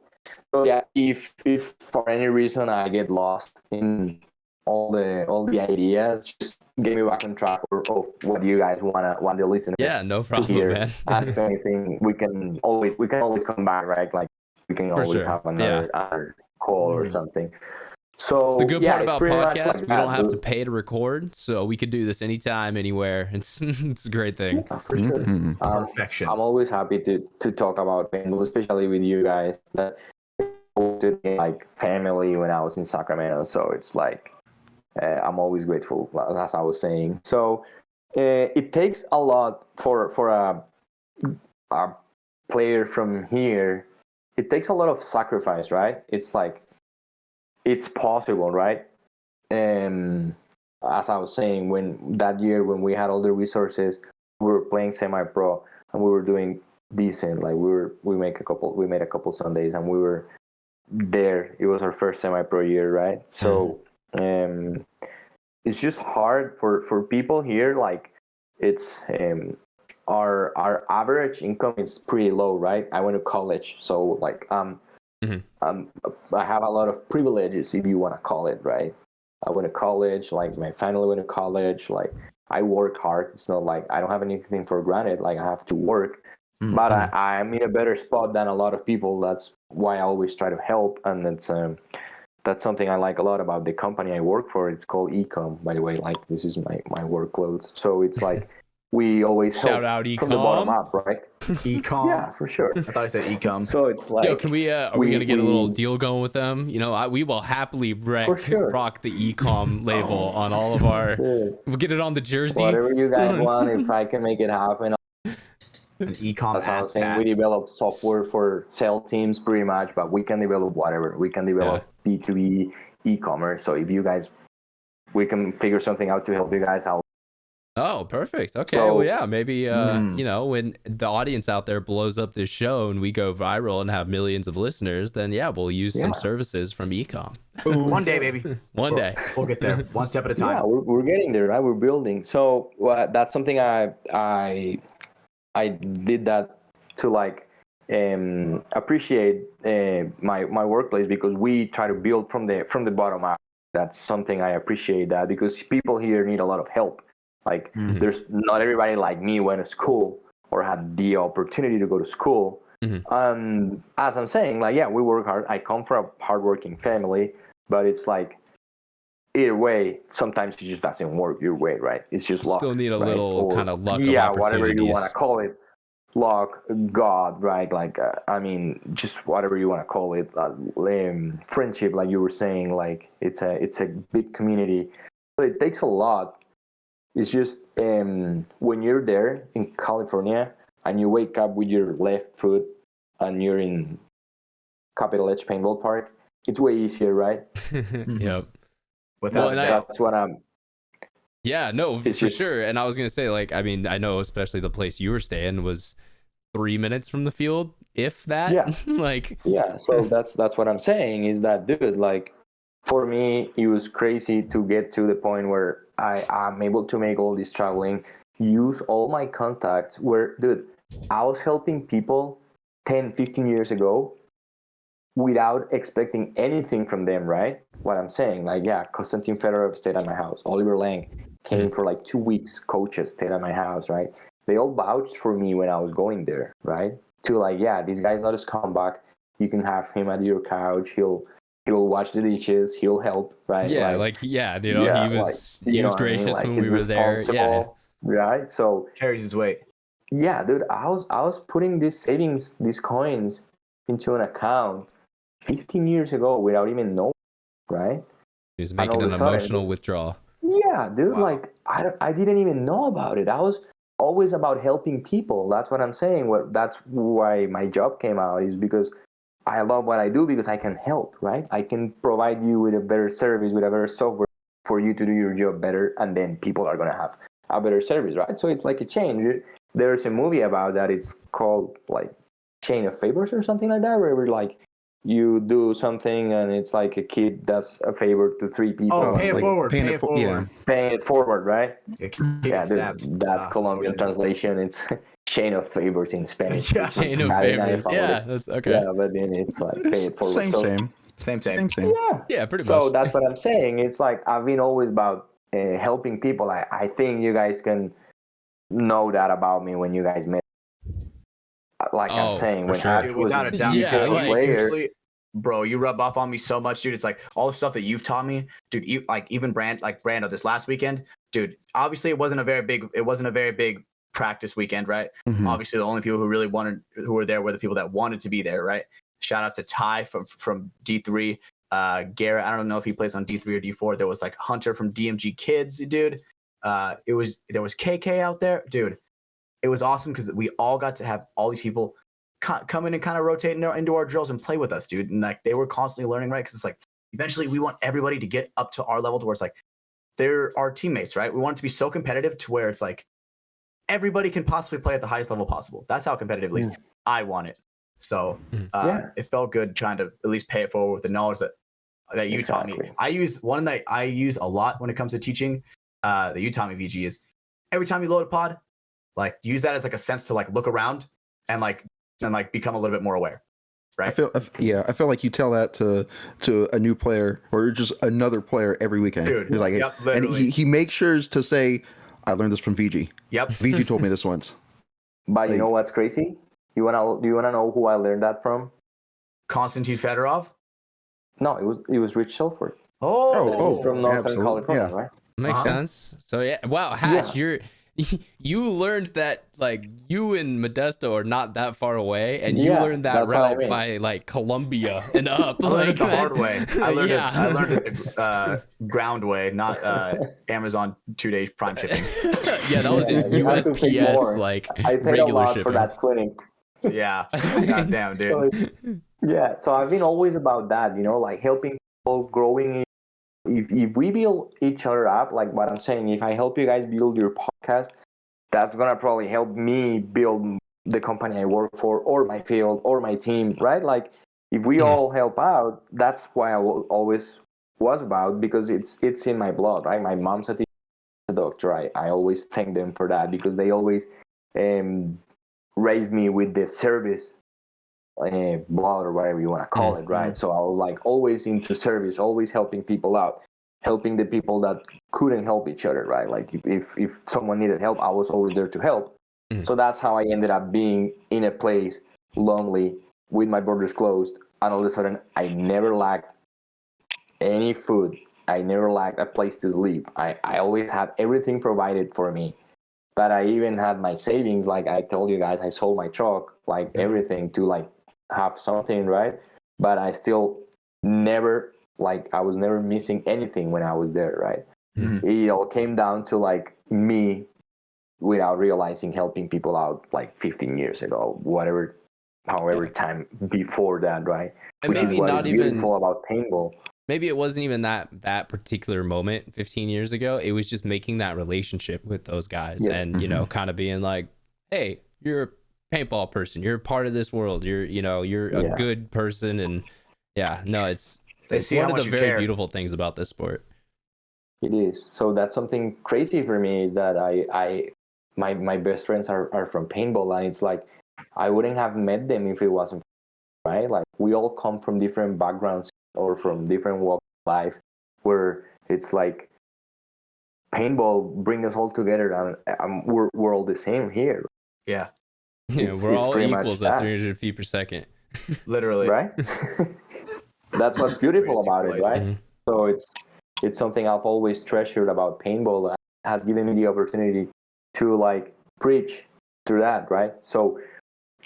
So yeah, if for any reason I get lost in all the ideas, just get me back on track of what you guys want the listeners Yeah, no to problem, hear. man. And if anything, we can always come back, right? Like we can For always sure. have another call or something. So The good yeah, part it's about pretty much podcasts, like we that, don't have to dude. pay to record, so we could do this anytime, anywhere. It's a great thing. Yeah, for sure. Mhm. Perfection. I'm always happy to talk about paintball, especially with you guys. That did me like family when I was in Sacramento, so it's like I'm always grateful, as I was saying. So it takes a lot for a player from here. It takes a lot of sacrifice, right? It's like it's possible, right? And as I was saying, when that year when we had all the resources, we were playing semi-pro and we were doing decent. Like we made a couple Sundays and we were there. It was our first semi-pro year, right? So it's just hard for people here. Like it's our average income is pretty low, right? I went to college, so like I have a lot of privileges, if you want to call it, right? I went to college, like my family went to college, like I work hard. It's not like I don't have anything for granted, like I have to work. But I'm in a better spot than a lot of people. That's why I always try to help, and that's something I like a lot about the company I work for. It's called Ecom, by the way. Like this is my work clothes. So it's like we always Shout help out from the bottom Ecom. up, right? Ecom. Yeah, for sure. I thought I said ecom. So it's like, Yo, can we? Are we gonna get a little deal going with them? You know, we will happily For sure. rock the Ecom label on all of our. Dude, We'll get it on the jersey. whatever you guys want, if I can make it happen. An ecom That's how I was ass saying. tat. We develop software for sell teams pretty much, but we can develop whatever. We can develop B2B e-commerce. So if you guys, we can figure something out to help you guys out. Oh, perfect. Okay, So- well, yeah, maybe you know, when the audience out there blows up this show and we go viral and have millions of listeners, then yeah, we'll use some Yeah. services from Ecom One day, baby. one day. We'll get there, one step at a time. Yeah, we're getting there, right? We're building. So that's something I did that to like appreciate my workplace, because we try to build from the bottom up. That's something I appreciate, that because people here need a lot of help. Like there's not everybody like me went to school or had the opportunity to go to school. And as I'm saying, like, yeah, we work hard. I come from a hardworking family, but it's like either way, sometimes it just doesn't work your way, right? It's just luck. Still need a right? little kind of luck of yeah, whatever you want opportunities. to call it, luck, God, right? Like I mean, just whatever you want to call it, friendship, like you were saying, like it's a big community, but it takes a lot. It's just when you're there in California and you wake up with your left foot and you're in Capitol Edge Paintball Park, it's way easier, right? Yep. Without Well, and doubt. That's what I'm. Yeah, no, It's for just- sure. And I was gonna say, like, I mean, I know especially the place you were staying was 3 minutes from the field, if that. Yeah. Like, Yeah, so that's what I'm saying is that, dude, like for me it was crazy to get to the point where I'm able to make all this traveling, use all my contacts, where, dude, I was helping people 10-15 years ago without expecting anything from them, right? What I'm saying, like, yeah, Konstantin Fedorov stayed at my house, Oliver Lang came for like 2 weeks, coaches stayed at my house, right? They all vouched for me when I was going there, right? To like, yeah, this guy's not a scumbag. You can have him at your couch. He'll wash the dishes. He'll help, right? yeah, like yeah, you know, yeah, he was like, you know what I mean? gracious Like, when he's we were there. Yeah. responsible, right? So Carries his weight. yeah, dude, I was putting these savings, these coins into an account 15 years ago without even knowing, right? He was all making of an a sudden, emotional this- withdrawal. Yeah, dude, Wow. like I didn't even know about it. I was always about helping people. That's what I'm saying. That's why my job came out, is because I love what I do, because I can help, right? I can provide you with a better service, with a better software for you to do your job better, and then people are going to have a better service, right? So it's like a chain. There's a movie about that. It's called like Chain of Favors or something like that, where we're like, you do something and it's like a kid does a favor to 3 people. Oh, pay it like forward. paying Pay it it for- forward. yeah. Paying it forward, right? Yeah, Yeah, stabbed. that Colombian unfortunately. translation, it's chain of favors in Spanish. Yeah. which is Chain of cadena de favors. Yeah, favores. that's okay. Yeah, but then it's like pay it forward. Same, So, Same. Yeah. Yeah, pretty So much. that's what I'm saying. It's like I've been always about helping people. I think you guys can know that about me when you guys met. Like Oh, I'm saying, for when sure. Hatch Dude, was without a doubt. Yeah, a like- player, Seriously, bro, you rub off on me so much, dude. It's like all the stuff that you've taught me, dude. Even Brando this last weekend, dude. Obviously, it wasn't a very big practice weekend, right? Mhm. Obviously, the only people who were there were the people that wanted to be there, right? Shout out to Ty from D3. Garrett, I don't know if he plays on D3 or D4. There was like Hunter from DMG Kids, dude. There was KK out there, dude. It was awesome because we all got to have all these people come in and kind of rotate into our drills and play with us, dude. And like they were constantly learning, right? Because it's like eventually we want everybody to get up to our level to where it's like they're our teammates, right? We want it to be so competitive to where it's like everybody can possibly play at the highest level possible. That's how competitive, at least I want it. So it felt good trying to at least pay it forward with the knowledge that you taught me. I use one that I use a lot when it comes to teaching that you taught me, VG, is every time you load a pod, like use that as like a sense to like look around and become a little bit more aware. Right. I feel like you tell that to a new player or just another player every weekend. Dude, he's like, yep, and he makes sure to say, I learned this from VG. Yep. VG told me this once. But you know what's crazy? Do you wanna know who I learned that from? Konstantin Fedorov? No, it was Rich Shelford. Oh, He's from Northern California, right? Makes sense. So yeah, wow, Hash, you learned that like you and Modesto are not that far away, and you learned that route by like Columbia and up. I learned it the hard way. I learned it the ground way, not Amazon 2 days prime shipping. Yeah, that was USPS like I paid regular a lot shipping for that clinic. Yeah, goddamn, dude. So I've been always about that, like helping people growing. If we build each other up, like what I'm saying, if I help you guys build your podcast, that's gonna probably help me build the company I work for, or my field, or my team, right? Like if we all help out, that's why I always was about, because it's in my blood, right? My mom's a doctor. I always thank them for that, because they always raised me with the service blood, or whatever you want to call it, right? So I was like always into service, always helping people out, helping the people that couldn't help each other, right? Like if someone needed help, I was always there to help. So that's how I ended up being in a place lonely with my borders closed, and all of a sudden I never lacked any food. I never lacked a place to sleep. I always had everything provided for me. But I even had my savings, like I told you guys, I sold my truck, like everything to like have something, right? But I still never, like I was never missing anything when I was there, right? It all came down to like me, without realizing, helping people out like 15 years ago, however time before that, right? And which is maybe what not is even beautiful about paintball. Maybe it wasn't even that particular moment 15 years ago. It was just making that relationship with those guys and, kind of being like, hey, you're a paintball person. You're a part of this world. You're a good person. And it's one of the very beautiful things about this sport. It is. So that's something crazy for me, is that my best friends are from paintball, and it's like, I wouldn't have met them if it wasn't, right? Like we all come from different backgrounds or from different walks of life, where it's like paintball bring us all together, and we're all the same here. Yeah, we're all equals at 300 feet per second. Literally, right? That's what's beautiful about it, right? So it's something I've always treasured about paintball. It has given me the opportunity to like preach through that, right? So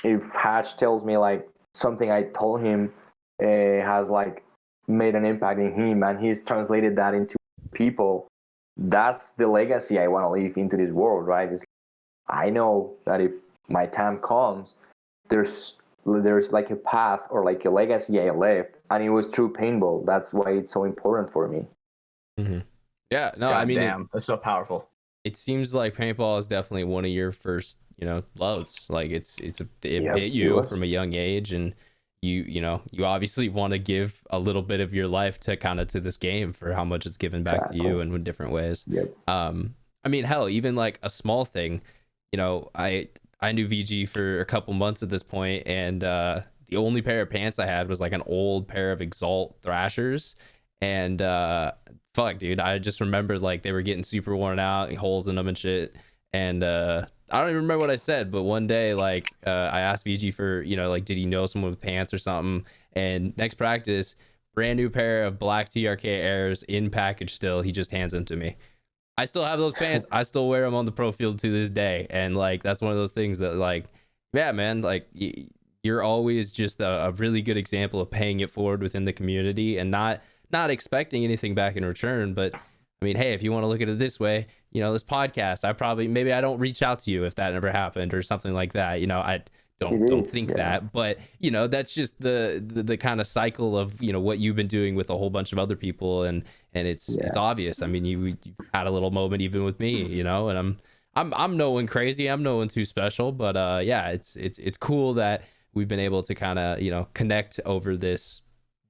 if Hatch tells me like something I told him has like made an impact in him, and he's translated that into people, that's the legacy I want to leave into this world, right? I know that if my time comes, there's like a path or like a legacy I left, and it was through paintball. That's why it's so important for me. Yeah, no, God, damn, that's so powerful. It seems like paintball is definitely one of your first, loves. Like it hit you from a young age, and you obviously want to give a little bit of your life to this game for how much it's given back to you in different ways. I mean, hell, even like a small thing, I knew VG for a couple months at this point, and the only pair of pants I had was like an old pair of Exalt Thrashers, and fuck, dude, I just remember like they were getting super worn out, holes in them and shit, and I don't even remember what I said, but one day like I asked VG for like did he know someone with pants or something, And next practice, brand new pair of black TRK Airs in package still. He just hands them to me. I still have those pants. I still wear them on the pro field to this day. And like, that's one of those things that like, yeah, man, like you're always just a really good example of paying it forward within the community and not expecting anything back in return. But I mean, hey, if you want to look at it this way, you know, this podcast, maybe I don't reach out to you if that never happened or something like that. You know, I don't think that, but you know, that's just the kind of cycle of, you know, what you've been doing with a whole bunch of other people. And it's obvious. I mean, you had a little moment even with me, you know, and I'm no one crazy. I'm no one too special, but yeah, it's cool that we've been able to kind of, you know, connect over this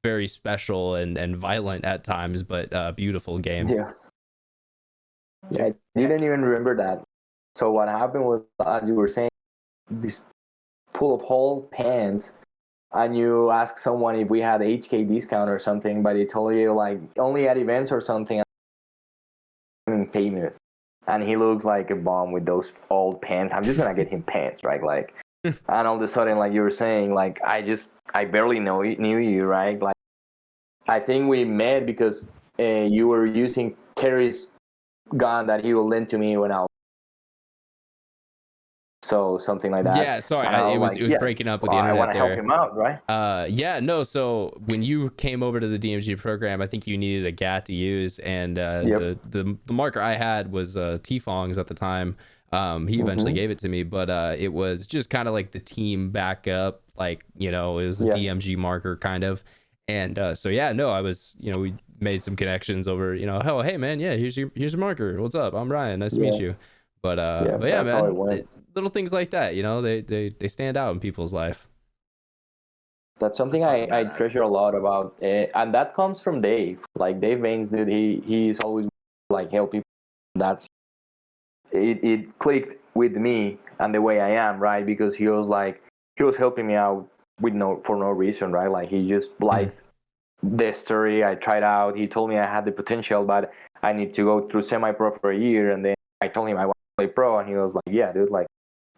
very special and violent at times, but beautiful game. Yeah, I didn't even remember that. So what happened was, as you were saying, this full of whole pants, and you ask someone if we had HK discount or something, but he told you like only at events or something. I'm famous, and he looks like a bomb with those old pants. I'm just gonna get him pants, right? Like, and all of a sudden, like you were saying, like I barely knew you, right? Like, I think we met because you were using Terry's gun that he will lend to me when I was. So something like that. Yeah, sorry, it was breaking up with the internet. I want to help him out, right? Yeah, no. So when you came over to the DMG program, I think you needed a GAT to use, and the marker I had was T-Fongs at the time. He eventually gave it to me, but it was just kind of like the team backup, like, you know, it was the DMG marker kind of. And so yeah, no, I was, you know, we made some connections over, you know, oh hey man, yeah, here's your marker. What's up? I'm Ryan. Nice to meet you. But yeah, man, little things like that, you know, they stand out in people's life. That's something I treasure a lot about, and that comes from Dave. Like Dave Baines, dude, he's always like help people. That's it clicked with me and the way I am, right? Because he was helping me out for no reason, right? Like he just liked the story. I tried out. He told me I had the potential, but I need to go through semi-pro for a year, and then I told him I want to play pro, and he was like, "Yeah, dude, like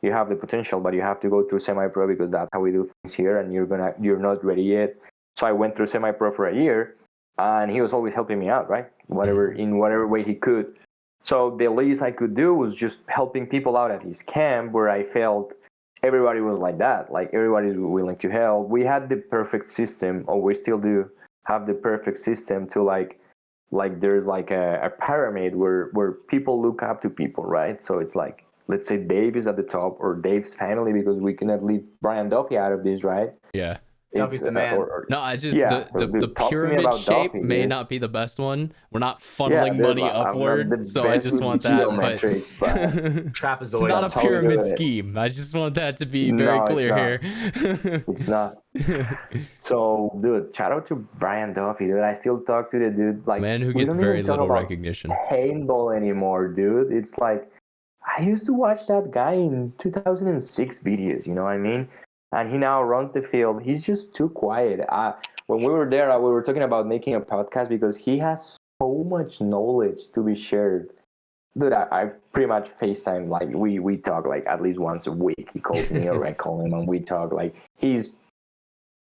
you have the potential, but you have to go through semi-pro because that's how we do things here, and you're not ready yet." So I went through semi-pro for a year, and he was always helping me out, right? In whatever way he could. So the least I could do was just helping people out at his camp, where I felt everybody was like that. Like everybody's willing to help. We had the perfect system, or we still do have the perfect system to like there's like a pyramid where people look up to people, right? So it's like, let's say Dave is at the top, or Dave's family, because we cannot leave Brian Duffy out of this, right? Yeah. Duffy's the man. No, I just the pyramid shape Duffy, may not be the best one. We're not funneling money upward, so I just want that. But trapezoid. It's not a pyramid scheme. I just want that to be very clear here. It's not. So, dude, shout out to Brian Duffy, dude. I still talk to the dude, like, man who gets very little recognition. Paintball anymore, dude. It's like I used to watch that guy in 2006 videos. You know what I mean? And he now runs the field. He's just too quiet. When we were there, we were talking about making a podcast because he has so much knowledge to be shared. Dude, I pretty much FaceTime. Like we talk like at least once a week. He calls me or I call him, and we talk. Like his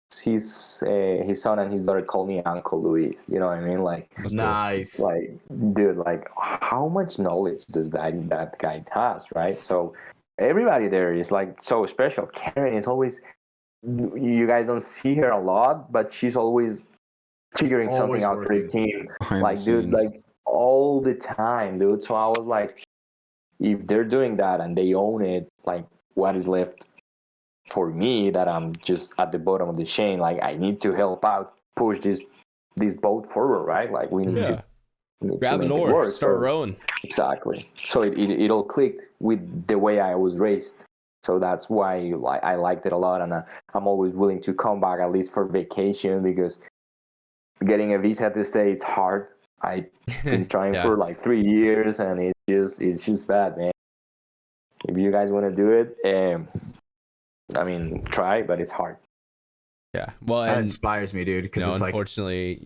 son and his daughter call me Uncle Luis. You know what I mean? Like nice. Like dude, like how much knowledge does that guy has, right? So. Everybody there is like so special. Karen is always, you guys don't see her a lot, but she's always figuring something out for the team. Like, dude, like all the time, dude. So I was like, if they're doing that and they own it, like what is left for me that I'm just at the bottom of the chain? Like I need to help out, push this boat forward, right? Like we need to. Grab an oar, start rowing. Exactly. So it all clicked with the way I was raised. So that's why I liked it a lot, and I'm always willing to come back at least for vacation, because getting a visa to stay it's hard. I've been trying for like 3 years, and it's just bad, man. If you guys want to do it, I mean, try, but it's hard. Yeah. Well, that inspires me, dude. Because it's unfortunately.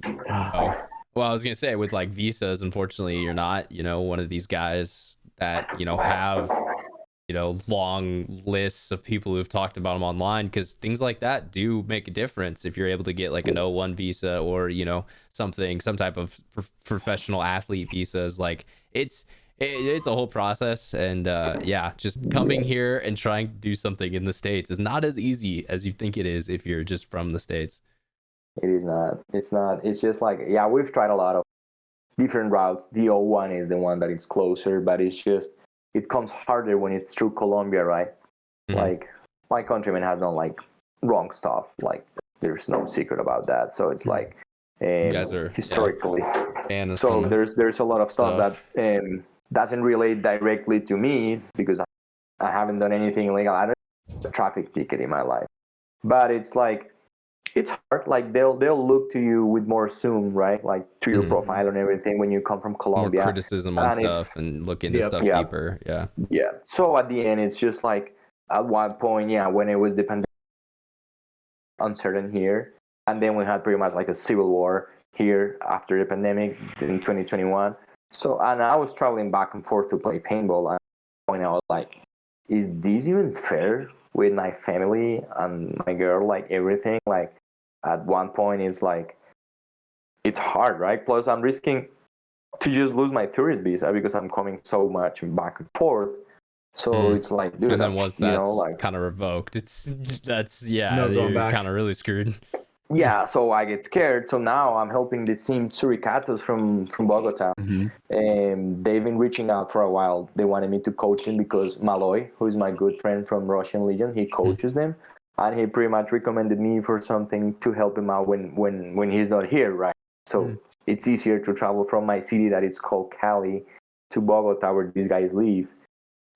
Well, I was going to say with like visas, unfortunately, you're not, you know, one of these guys that, you know, have long lists of people who've talked about him online, because things like that do make a difference if you're able to get like an O1 visa or some type of professional athlete visas. Like it's a whole process, and just coming here and trying to do something in the States is not as easy as you think it is if you're just from the States. It is not. It's not. It's just like, we've tried a lot of different routes. The O1 is the one that is closer, but it comes harder when it's through Colombia, right? Mhm. Like, my countryman has done like wrong stuff. Like, there's no secret about that. So it's like, You guys are historically. and So there's a lot of stuff that doesn't relate directly to me, because I haven't done anything illegal. I don't have a traffic ticket in my life, but it's like, it's hard. Like they'll look to you with more zoom, right? Like to your profile and everything when you come from more Colombia. criticism on stuff and look into stuff deeper. Yeah. So at the end, it's just like, at one point, when it was the pandemic, uncertain here, and then we had pretty much like a civil war here after the pandemic in 2021. So, and I was traveling back and forth to play paintball, and at one point I was like, is this even fair with my family and my girl, like everything? Like, at one point it's like, it's hard, right? Plus I'm risking to just lose my tourist visa because I'm coming so much back and forth. So it's like, dude, and then once that's like, kind of revoked, that's No going you're back. kind of really screwed. so I get scared. So now I'm helping the team Suricatos from Bogota. And they've been reaching out for a while. They wanted me to coach them because Maloy, who is my good friend from Russian Legion, he coaches them, and he pretty much recommended me for something to help him out when he's not here, right? So it's easier to travel from my city, that it's called Cali, to Bogota, where these guys live,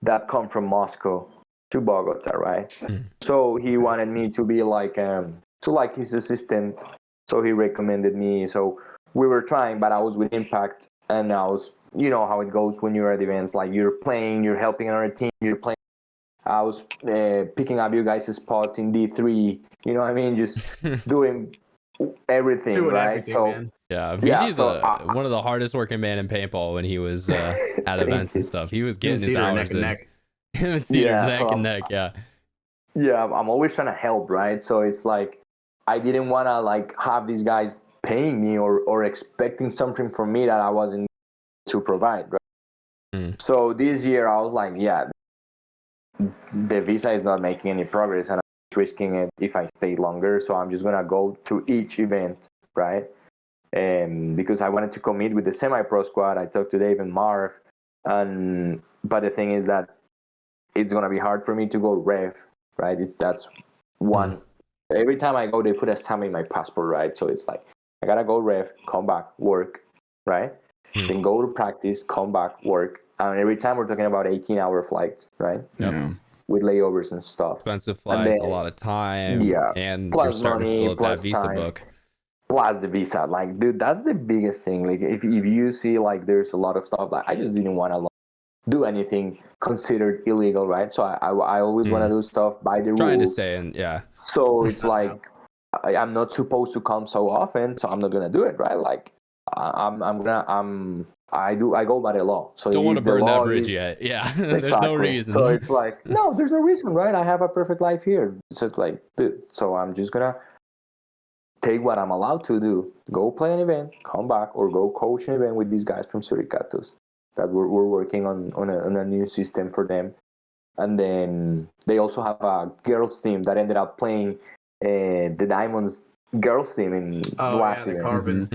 that come from Moscow to Bogota, right? So he wanted me to be like his assistant. So he recommended me. So we were trying, but I was with Impact, and I was, how it goes when you're at events. Like, you're playing, you're helping another team, you're playing. I was picking up you guys' spots in D3. You know what I mean? Just doing everything, right? So man. Yeah, VG's so one of the hardest working man in paintball when he was at events and stuff. He was getting his hours in. neck. Him and Cedar neck so and neck, yeah. Yeah, I'm always trying to help, right? So it's like, I didn't want to like have these guys paying me or expecting something from me that I wasn't to provide, right? So this year I was like, the visa is not making any progress, and I'm risking it if I stay longer. So I'm just gonna go to each event, right? And because I wanted to commit with the semi-pro squad, I talked to Dave and Marv, but the thing is that it's gonna be hard for me to go rev, right? That's one. Every time I go, they put a stamp in my passport, right? So it's like, I gotta go rev, come back, work, right? Then go to practice, come back, work. And every time we're talking about 18-hour flights, right? Yeah. With layovers and stuff. Expensive flights, a lot of time, and you're Plus starting money, to fill up that plus visa time. book. Plus the visa. Like, dude, that's the biggest thing. Like, if you see, like, there's a lot of stuff that I just didn't want to do anything considered illegal, right? So I always want to do stuff by the rules. Trying to stay in, yeah. So it's like, I'm not supposed to come so often, so I'm not gonna do it, right? Like, I go by the law. So Don't want to if the burn that law bridge is- yet. Yeah, there's no Exactly. reason. So it's like, no, there's no reason, right? I have a perfect life here. So it's like, dude, so I'm just gonna take what I'm allowed to do. Go play an event, come back, or go coach an event with these guys from Suricatos that we're working on a new system for them. And then they also have a girls team that ended up playing the Diamonds girls team in the last the event. Carbons.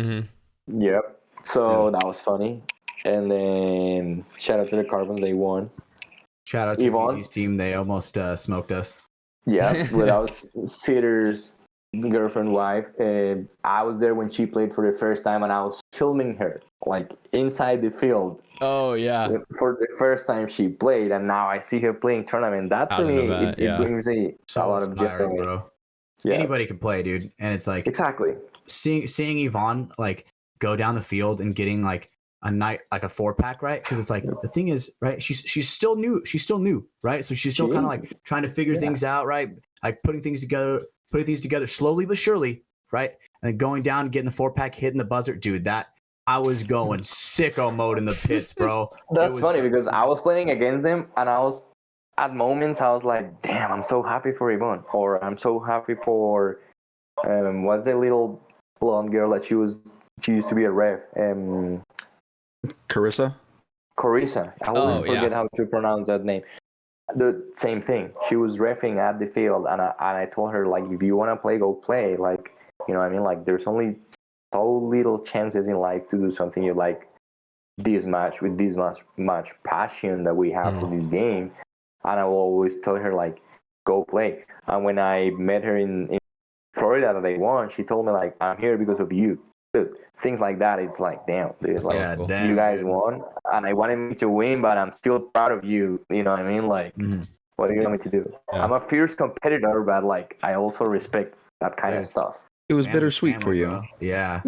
Yep. So that was funny. And then shout out to the Carbons, they won. Shout out to Yvonne. VG's team. They almost smoked us. Yeah, without Cedar's girlfriend, wife. I was there when she played for the first time, and I was filming her, like, inside the field. Oh, yeah. For the first time she played, and now I see her playing tournament. That Out for in me, event, it brings a lot of joy, bro. Yeah. Anybody can play, dude. And it's like, Exactly. seeing Yvonne like go down the field and getting like a night, like a 4-pack, right? Because it's like, the thing is, right, she's still new, right? So she's still kind of like trying to figure things out, right? Like putting things together slowly but surely, right? And then going down, getting the 4-pack, hitting the buzzer, dude. That I was going sicko mode in the pits, bro. That's funny because I was playing against them, and I was at moments I was like, damn, I'm so happy for Yvonne, or I'm so happy for what's the little blonde girl that she used to be a ref, Carissa? Carissa. I always forget how to pronounce that name. The same thing. She was reffing at the field, and I told her, like, if you want to play, go play. Like, you know what I mean? Like, there's only so little chances in life to do something you like this much, with this much passion that we have for this game. And I will always tell her, like, go play. And when I met her in Florida that they won, she told me, like, I'm here because of you. Dude, things like that, it's like, damn, dude, it's like, you guys won, and I wanted me to win, but I'm still proud of you. You know what I mean? Like, what do you want me to do? I'm a fierce competitor, but, like, I also respect that kind of stuff. It was bittersweet for you. Bro. Yeah.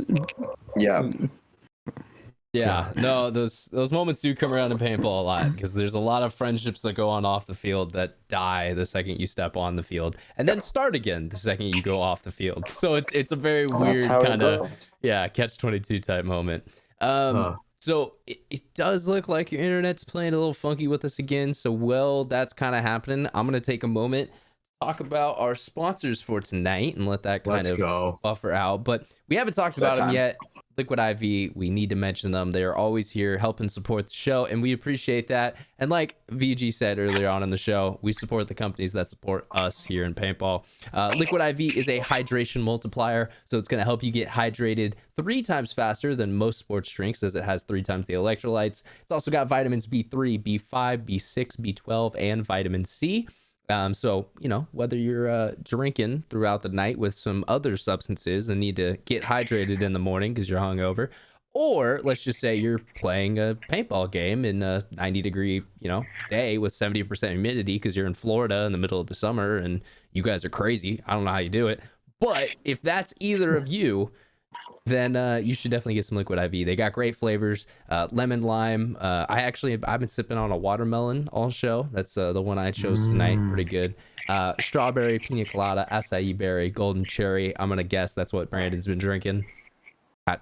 Yeah, no, those moments do come around in paintball a lot, because there's a lot of friendships that go on off the field that die the second you step on the field, and then start again the second you go off the field. So it's a very weird kind of catch-22 type moment. So it does look like your internet's playing a little funky with us again. So while that's kind of happening, I'm gonna take a moment to talk about our sponsors for tonight and let that kind of buffer out. But we haven't talked about them yet. Liquid IV, we need to mention them. They are always here helping support the show, and we appreciate that. And like VG said earlier on in the show, we support the companies that support us here in paintball. Liquid IV is a hydration multiplier, so it's going to help you get hydrated 3 times faster than most sports drinks, as it has 3 times the electrolytes. It's also got vitamins B3, B5, B6, B12, and vitamin C. So, you know, whether you're drinking throughout the night with some other substances and need to get hydrated in the morning because you're hungover, or let's just say you're playing a paintball game in a 90-degree, day with 70% humidity because you're in Florida in the middle of the summer and you guys are crazy. I don't know how you do it. But if that's either of you, then you should definitely get some Liquid IV. They got great flavors, lemon, lime. I've been sipping on a watermelon all show. That's the one I chose tonight. Pretty good. Strawberry, pina colada, acai berry, golden cherry. I'm gonna guess that's what Brandon's been drinking.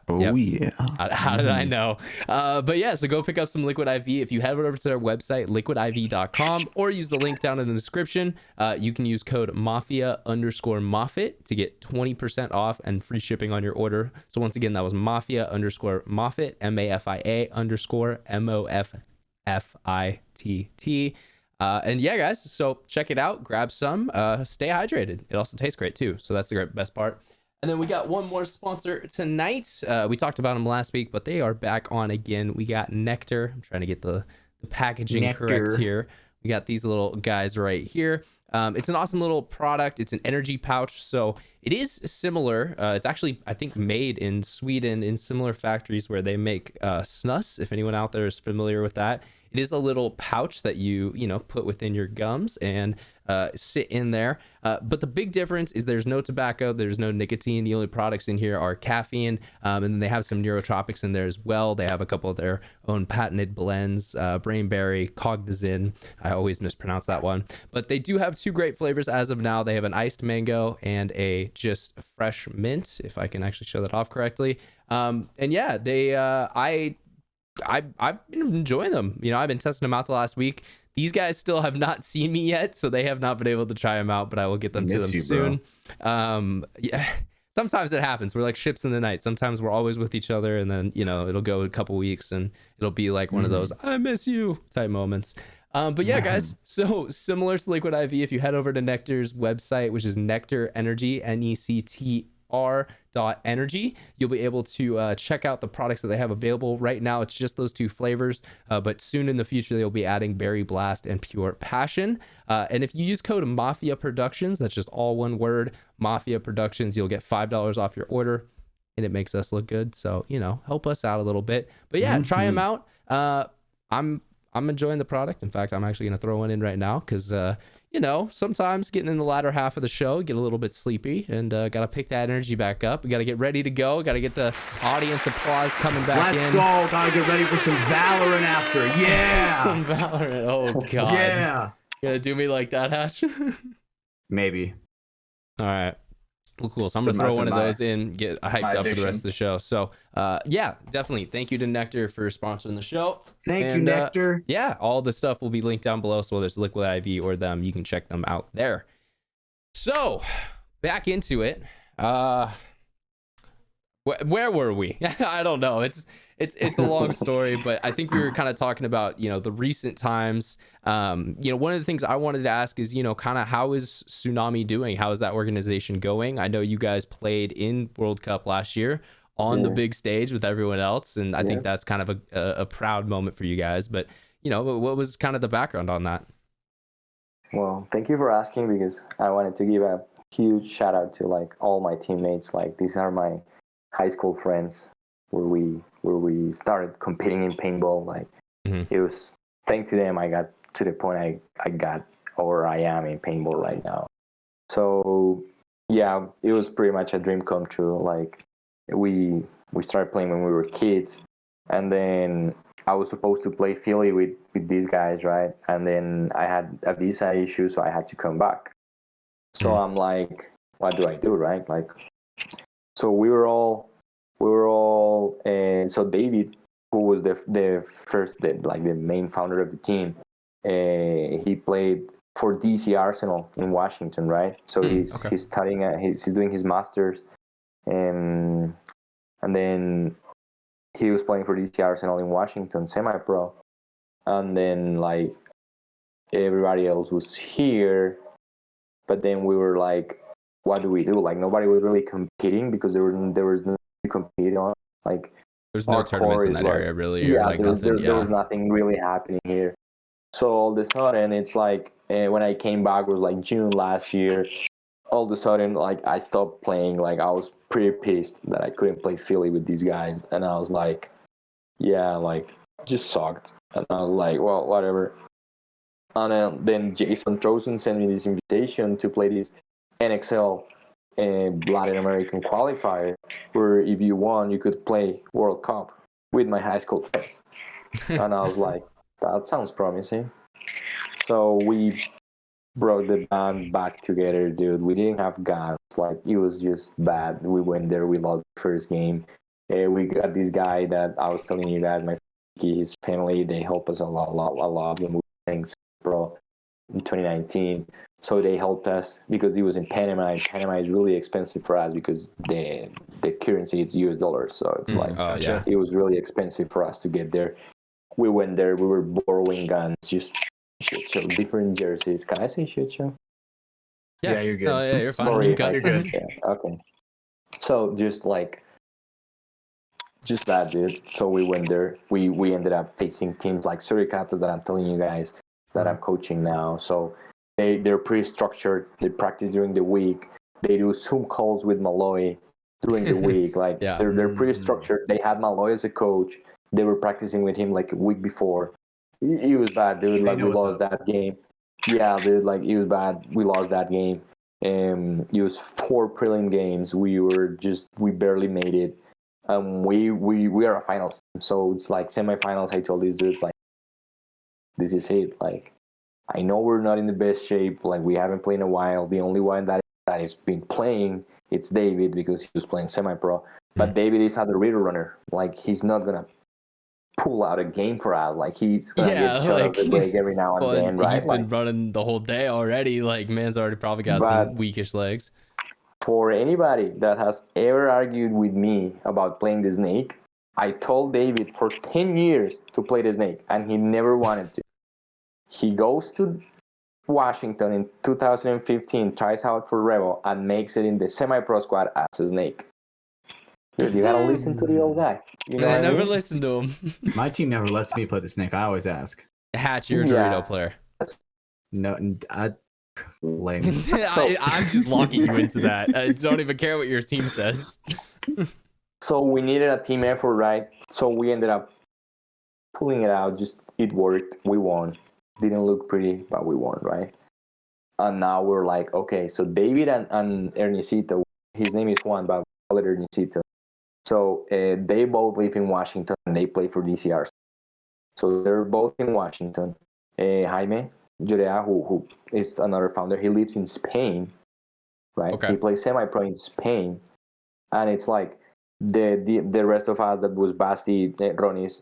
Yeah. How did I know? But yeah, so go pick up some Liquid IV. If you head over to their website, liquidiv.com, or use the link down in the description, you can use code Mafia_Moffat to get 20% off and free shipping on your order. So once again, that was Mafia_Moffat, MAFIA_MOFFITT. And yeah, guys, so check it out, grab some, stay hydrated. It also tastes great too. So that's the best part. And then we got one more sponsor tonight. We talked about them last week, but they are back on again. We got NECTR. I'm trying to get the packaging correct here. We got these little guys right here. It's an awesome little product. It's an energy pouch. So it is similar. It's actually, I think, made in Sweden in similar factories where they make snus, if anyone out there is familiar with that. It is a little pouch that you put within your gums and sit in there. But the big difference is there's no tobacco, there's no nicotine. The only products in here are caffeine, and then they have some neurotropics in there as well. They have a couple of their own patented blends, Brainberry, Cognizin. I always mispronounce that one. But they do have 2 great flavors as of now. They have an iced mango and a just fresh mint, if I can actually show that off correctly. And yeah, they I've been enjoying them. I've been testing them out the last week. These guys still have not seen me yet, so they have not been able to try them out, but I will get them to them soon. Yeah, sometimes it happens. We're like ships in the night. Sometimes we're always with each other, and then it'll go a couple weeks and it'll be like one of those I miss you type moments. But yeah, guys, so similar to Liquid IV, if you head over to NECTR's website, which is NECTR Energy, NECTR.energy, you'll be able to check out the products that they have available. Right now, it's just those 2 flavors, but soon in the future, they'll be adding Berry Blast and Pure Passion. And if you use code MafiaProductions, that's just all one word, MafiaProductions, you'll get $5 off your order, and it makes us look good. So, help us out a little bit. But yeah, try them out. I'm enjoying the product. In fact, I'm actually going to throw one in right now because, sometimes getting in the latter half of the show, get a little bit sleepy and got to pick that energy back up. We got to get ready to go. Got to get the audience applause coming back in. Let's go. Got to get ready for some Valorant after. Yeah. Some Valorant. Oh, God. Yeah. You going to do me like that, Hatch? Maybe. All right. Well, cool. So I'm So gonna throw one of my- those in, get hyped my up for the addiction. rest of the show. So, yeah, definitely. Thank you to NECTR for sponsoring the show. Thank you, And, NECTR. Yeah, all the stuff will be linked down below. So whether it's Liquid IV or them, you can check them out there. So back into it. Where were we? I don't know. It's a long story, but I think we were kind of talking about, the recent times. One of the things I wanted to ask is, kind of how is Tsunami doing? How is that organization going? I know you guys played in World Cup last year on the big stage with everyone else, and I think that's kind of a proud moment for you guys. But what was kind of the background on that? Well, thank you for asking, because I wanted to give a huge shout out to like all my teammates. Like, these are my high school friends where we started competing in paintball. Like, it was thanks to them I got to the point I got, or I am, in paintball right now. So yeah, it was pretty much a dream come true. Like, we started playing when we were kids, and then I was supposed to play Philly with these guys, right? And then I had a visa issue, so I had to come back. So I'm like, what do I do, right? Like, so we were all, and so David, who was the first, like the main founder of the team, he played for DC Arsenal in Washington, right? So he's studying, he's doing his master's, and then he was playing for DC Arsenal in Washington, semi-pro, and then like everybody else was here, but then we were like, what do we do? Like, nobody was really competing because there was no to compete on. Like, there's no tournaments in that area, really, or like nothing. There was nothing really happening here. So all of a sudden, it's like when I came back, it was like June last year. All of a sudden, like, I stopped playing. Like, I was pretty pissed that I couldn't play Philly with these guys, and I was like, yeah, like, just sucked. And I was like, well, whatever. And then Jason Trosen sent me this invitation to play this NXL Latin American qualifier, where if you won, you could play World Cup with my high school friends. And I was like, that sounds promising. So we brought the band back together, dude. We didn't have guns. Like, it was just bad. We went there, we lost the first game. We got this guy that I was telling you guys, his family, they helped us a lot when we were playing pro in 2019. So they helped us because it was in Panama, and Panama is really expensive for us because the currency is US dollars. So it's it was really expensive for us to get there. We went there, we were borrowing guns, just shit show, different jerseys. Can I say shit show? Yeah, you're good. Oh, yeah, you're fine. Sorry, You're good. Yeah, okay. So just that, dude. So we went there. We ended up facing teams like Suricatos that I'm telling you guys that I'm coaching now. So they're pretty structured. They practice during the week. They do Zoom calls with Malloy during the week. Like, they're pretty structured. They had Malloy as a coach. They were practicing with him like a week before. It was bad, dude. Like, we lost that game. Yeah, dude. Like, it was bad. We lost that game. It was 4 prelim games. We barely made it. We are a finals team, so it's like semifinals. I told these dudes, like, this is it. Like, I know we're not in the best shape. Like, we haven't played in a while. The only one that has been playing, it's David, because he was playing semi-pro. But David is not the reader runner. Like, he's not gonna pull out a game for us. Like, he's gonna get shot of the break every now and then, right? He's been running the whole day already. Like, man's already probably got some weakish legs. For anybody that has ever argued with me about playing the snake, I told David for 10 years to play the snake, and he never wanted to. He goes to Washington in 2015, tries out for Rebel, and makes it in the semi-pro squad as a snake. Dude, you gotta listen to the old guy. You know I what never I mean? listened to him. My team never lets me play the snake. I always ask. Hatch, you're a Dorito player. No, lame. I'm just locking you into that. I don't even care what your team says. So we needed a team effort, right? So we ended up pulling it out. Just, it worked. We won. Didn't look pretty, but we won, right? And now we're like, okay, so David and Ernesito, his name is Juan, but we call it Ernesito. So they both live in Washington, and they play for DCR. So they're both in Washington. Jaime Jurea, who is another founder, he lives in Spain. right? Okay. He plays semi-pro in Spain, and it's like the rest of us that was Basti, Ronis,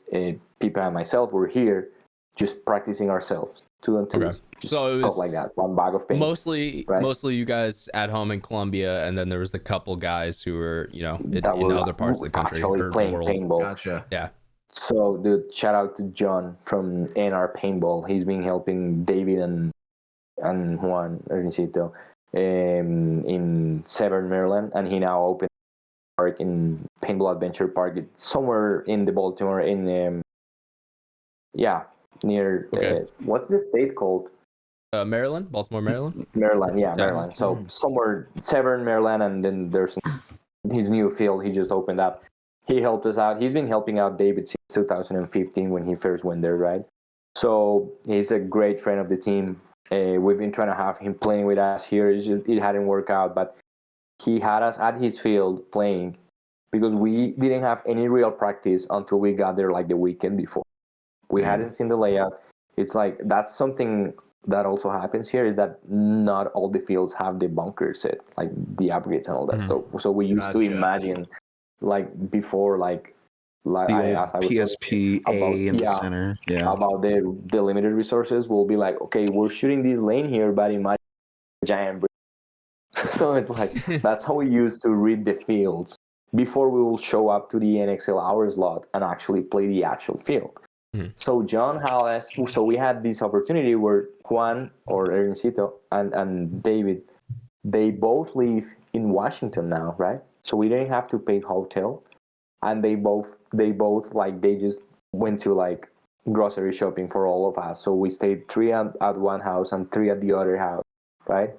Pipa, and myself were here just practicing ourselves, 2-on-2, Okay. just So it stuff was like that. One bag of paint. mostly you guys at home in Colombia, and then there was the couple guys who were, you know, in that were other parts of the country actually or the playing world. paintball. Gotcha. Yeah. So, dude, shout out to John from NR Paintball. He's been helping David and Juan Ernesito in Severn, Maryland, and he now opened a park in Paintball Adventure Park. It's somewhere in the Baltimore near Okay. what's the state called? Maryland, Baltimore, Maryland. Maryland, Maryland. So somewhere Severn, Maryland, and then there's his new field he just opened up. He helped us out. He's been helping out David since 2015 when he first went there, right? So he's a great friend of the team. We've been trying to have him playing with us here. It hadn't worked out, but he had us at his field playing because we didn't have any real practice until we got there like the weekend before. We hadn't seen the layout. It's like that's something that also happens here is that not all the fields have the bunker set, like the upgrades and all that stuff. So we used to imagine like before, like The as I was PSP A in the center. Yeah. about the limited resources, we'll be like, okay, we're shooting this lane here, but imagine a giant bridge. So it's like that's how we used to read the fields before we will show up to the NXL hour slot and actually play the actual field. So John Halles, so we had this opportunity where Juan or Ernesto and David, they both live in Washington now, right? So we didn't have to pay hotel, and they both like they just went to like grocery shopping for all of us. So we stayed 3 at one house and 3 at the other house, right?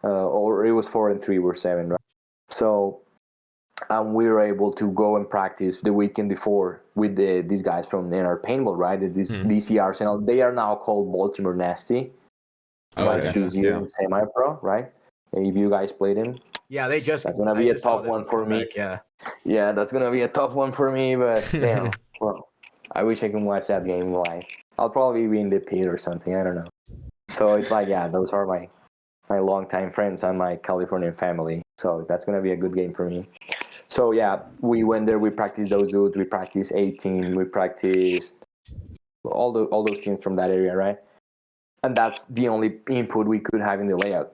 Or it was 4 and 3 were 7, right? So and we were able to go and practice the weekend before with these guys from NR Paintball, right? This DC Arsenal. They are now called Baltimore Nasty. This year in semi-pro, right? If you guys played him, that's gonna be a tough one for me. Yeah, that's gonna be a tough one for me. But damn, well, I wish I could watch that game live. I'll probably be in the pit or something. I don't know. So it's like, those are my longtime friends and my Californian family. So that's gonna be a good game for me. So we went there. We practiced those dudes. We practiced 18. We practiced all those teams from that area, right? And that's the only input we could have in the layout.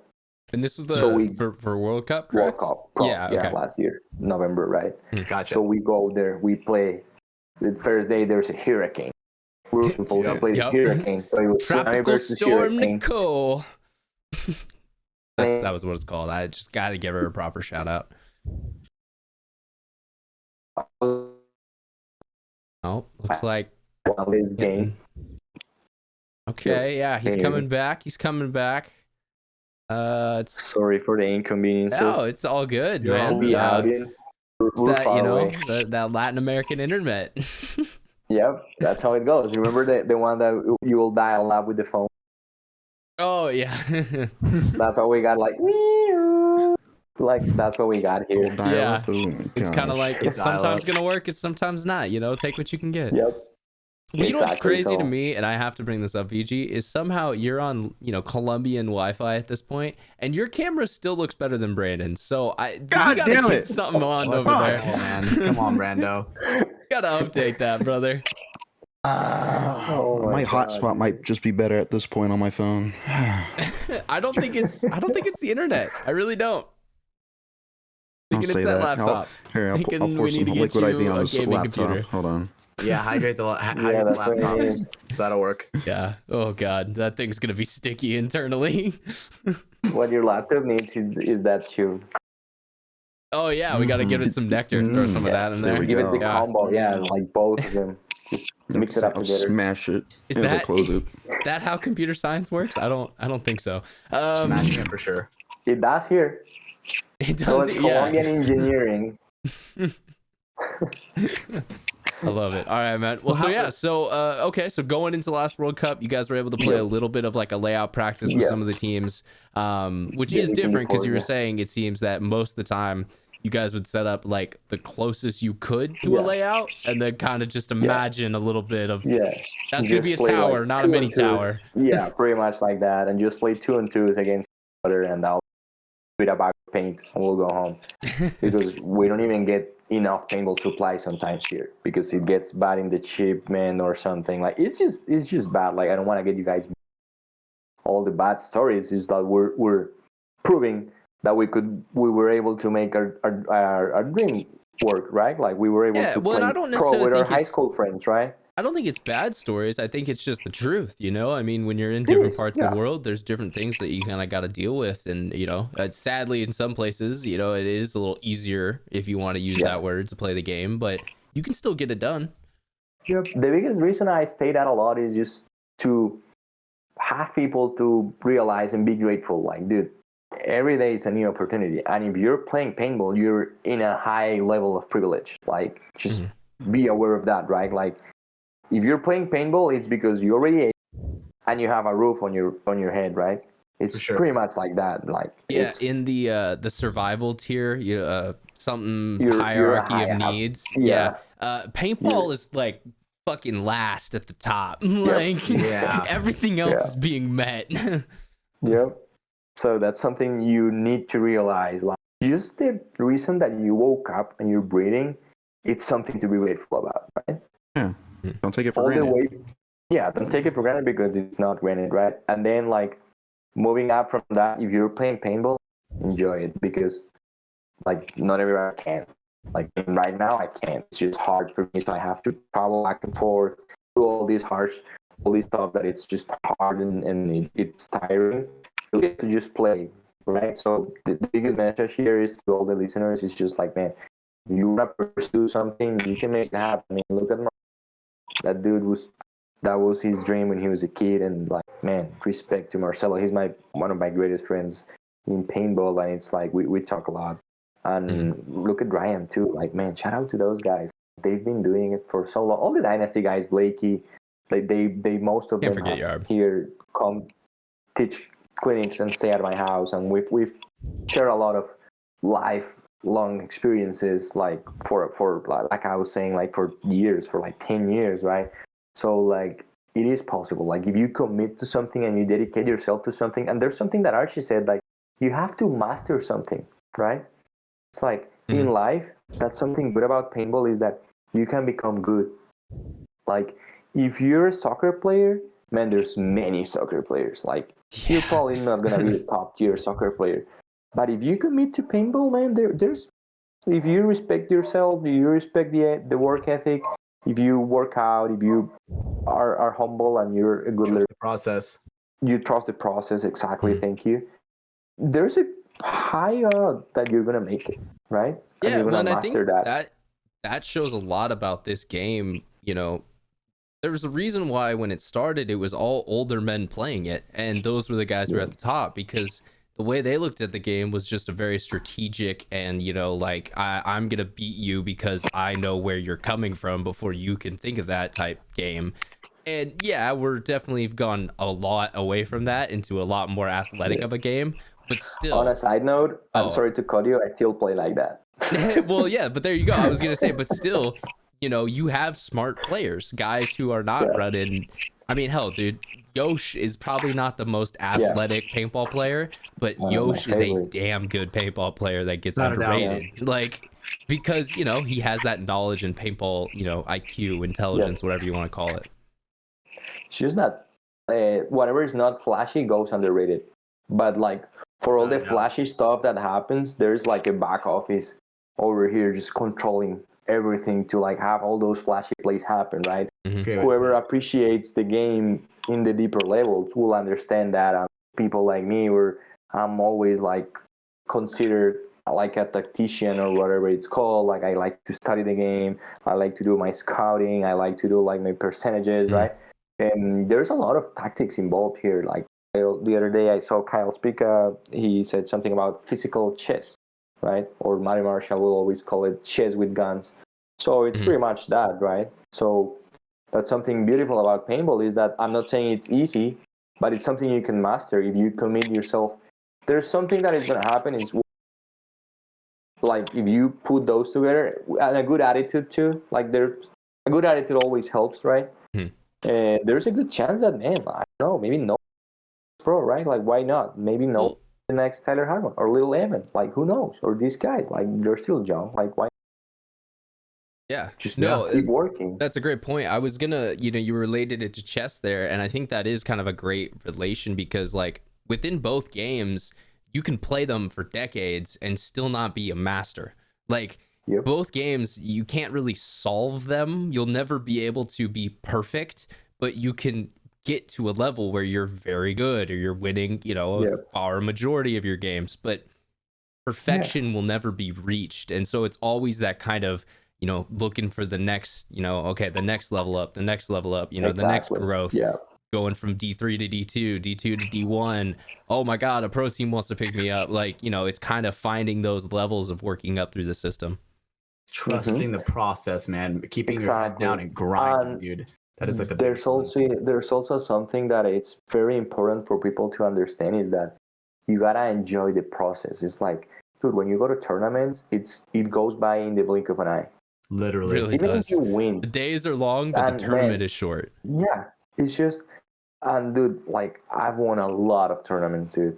And this was for World Cup, correct? World Cup, okay. Last year, November, right? Gotcha. So we go there. We play. The first day there's a hurricane. We were supposed to play the hurricane, so it was Tropical versus Storm hurricane. Nicole. That was what it's called. I just got to give her a proper shout out. Oh, looks like this game. Okay, he's coming back. It's sorry for the inconveniences. No, it's all good, man. The audience. It's that that Latin American internet. Yep, that's how it goes. Remember the one that you will dial up with the phone? Oh yeah. That's what we got. Like that's what we got here. Yeah, it's kind of like it's sometimes gonna work, it's sometimes not. You know, take what you can get. Yep. You know what's crazy to me, and I have to bring this up, VG, is somehow you're on, Colombian Wi-Fi at this point, and your camera still looks better than Brandon's. So God damn it, something on over there. Man. Come on, Brando. Gotta update that, brother. My hotspot might just be better at this point on my phone. I don't think it's the internet. I really don't. Don't say that. Laptop. I'll pour some liquid IV on this laptop. Computer. Hold on. Yeah, hydrate the laptop. That'll work. Yeah. Oh god, that thing's gonna be sticky internally. What your laptop needs is that tube. Oh yeah, we gotta give it some NECTR. Throw some of that in there. Give it the combo. Like both of them. Just mix it up together. Smash it. Is that how computer science works? I don't think so. Smashing it for sure. It does here. It does. Colombian engineering. I love it. All right, man. Well, so going into last World Cup, you guys were able to play a little bit of like a layout practice with some of the teams, which is different because you were saying it seems that most of the time you guys would set up like the closest you could to a layout and then kind of just imagine a little bit of that's gonna be a tower, like not a mini tower. Yeah, pretty much like that, and just play 2-on-2s against each other, and with a bag of paint and we'll go home because we don't even get enough paintball supply sometimes here because it gets bad in the shipment or something. Like it's just bad. Like I don't want to get you guys all the bad stories. Is that we're proving that we were able to make our dream work, right? Like we were able to play I don't pro with our think high school friends, right? I don't think it's bad stories. I think it's just the truth, you know? I mean, when you're in It different is, parts yeah. of the world, there's different things that you kind of got to deal with. And, you know, sadly, in some places, you know, it is a little easier, if you want to use that word, to play the game, but you can still get it done. Yep. The biggest reason I stay that a lot is just to have people to realize and be grateful. Like, dude, every day is a new opportunity. And if you're playing paintball, you're in a high level of privilege. Like, just be aware of that, right? Like, if you're playing paintball, it's because you already ate and you have a roof on your head, right? It's pretty much like that. Like in the survival tier, something you're hierarchy of high needs. Yeah. Paintball is like fucking last at the top. Like everything else is being met. Yep. So that's something you need to realize. Like just the reason that you woke up and you're breathing, it's something to be grateful about, right? Yeah. Don't take it for All granted. the way. Yeah, don't take it for granted because it's not granted, right? And then like moving up from that, if you're playing paintball, enjoy it because like not everyone can. Like right now I can't. It's just hard for me, so I have to travel back and forth, do all this stuff that it's just hard and it's tiring. You get to just play, right? So the biggest message here is to all the listeners is just like, man, if you want to pursue something, you can make it happen. I mean, look at that dude that was his dream when he was a kid, and like, man, respect to Marcelo. He's one of my greatest friends in paintball, and it's like we talk a lot. And look at Ryan too. Like, man, shout out to those guys. They've been doing it for so long. All the Dynasty guys, Blakey, they most of them have here come teach clinics and stay at my house, and we've shared a lot of lifelong experiences, like for like I was saying, like for years, for like 10 years, right? So like it is possible. Like if you commit to something and you dedicate yourself to something, and there's something that Archie said, like you have to master something, right? It's like in life, that's something good about paintball is that you can become good. Like if you're a soccer player, man, there's many soccer players. Like you're probably not gonna be the top tier soccer player, but if you commit to paintball, man, there's if you respect yourself, you respect the work ethic, if you work out, if you are humble and you're a good leader, process. You trust the process. Exactly. Thank you. There's a high odds that you're gonna make it, right? And Yeah, you're gonna I think master that shows a lot about this game. You know, there was a reason why when it started, it was all older men playing it, and those were the guys who were at the top because the way they looked at the game was just a very strategic and, you know, like I'm gonna beat you because I know where you're coming from before you can think of that type game. And yeah, we're definitely gone a lot away from that into a lot more athletic of a game, but still. On a side note, I'm sorry to cut you, I still play like that. Well, yeah, but there you go. I was gonna say, but still, you know, you have smart players, guys who are not running. I mean, hell, dude, Yosh is probably not the most athletic paintball player, but Yosh is a damn good paintball player that gets underrated. Like, because, you know, he has that knowledge and paintball, you know, IQ, intelligence, whatever you want to call it. It's just that whatever is not flashy goes underrated. But like for all the flashy stuff that happens, there's like a back office over here just controlling everything to like have all those flashy plays happen, right? Whoever appreciates the game in the deeper levels will understand that. And people like me, where I'm always like considered like a tactician or whatever it's called. Like I like to study the game. I like to do my scouting. I like to do like my percentages, right? And there's a lot of tactics involved here. Like the other day I saw Kyle speak. He said something about physical chess, right? Or Mario Marshall will always call it chess with guns. So it's pretty much that, right? So that's something beautiful about paintball is that I'm not saying it's easy, but it's something you can master if you commit yourself. There's something that is going to happen is like if you put those together and a good attitude too. Like a good attitude always helps, right? There's a good chance that, man, I don't know, maybe no pro, right? Like why not? Maybe no the next Tyler Harmon or Little Evan. Like, who knows? Or these guys, like, they're still young. Like, why? Yeah, Just no, keep working. that's a great point. I was gonna, you related it to chess there, and I think that is kind of a great relation because, like, within both games, you can play them for decades and still not be a master. Like, both games, you can't really solve them. You'll never be able to be perfect, but you can get to a level where you're very good or you're winning, a far majority of your games. But perfection will never be reached, and so it's always that kind of looking for the next, the next level up, the next level up, the next growth, going from D3 to D2, D2 to D1. Oh my God, a pro team wants to pick me up. Like, it's kind of finding those levels of working up through the system. Trusting the process, man. Keeping your head down and grinding, dude. That is like the there's also something that it's very important for people to understand is that you gotta enjoy the process. It's like, dude, when you go to tournaments, it goes by in the blink of an eye. Literally, really even does. if you win, the days are long, but the tournament is short. Yeah, it's just, and dude, like, I've won a lot of tournaments, dude,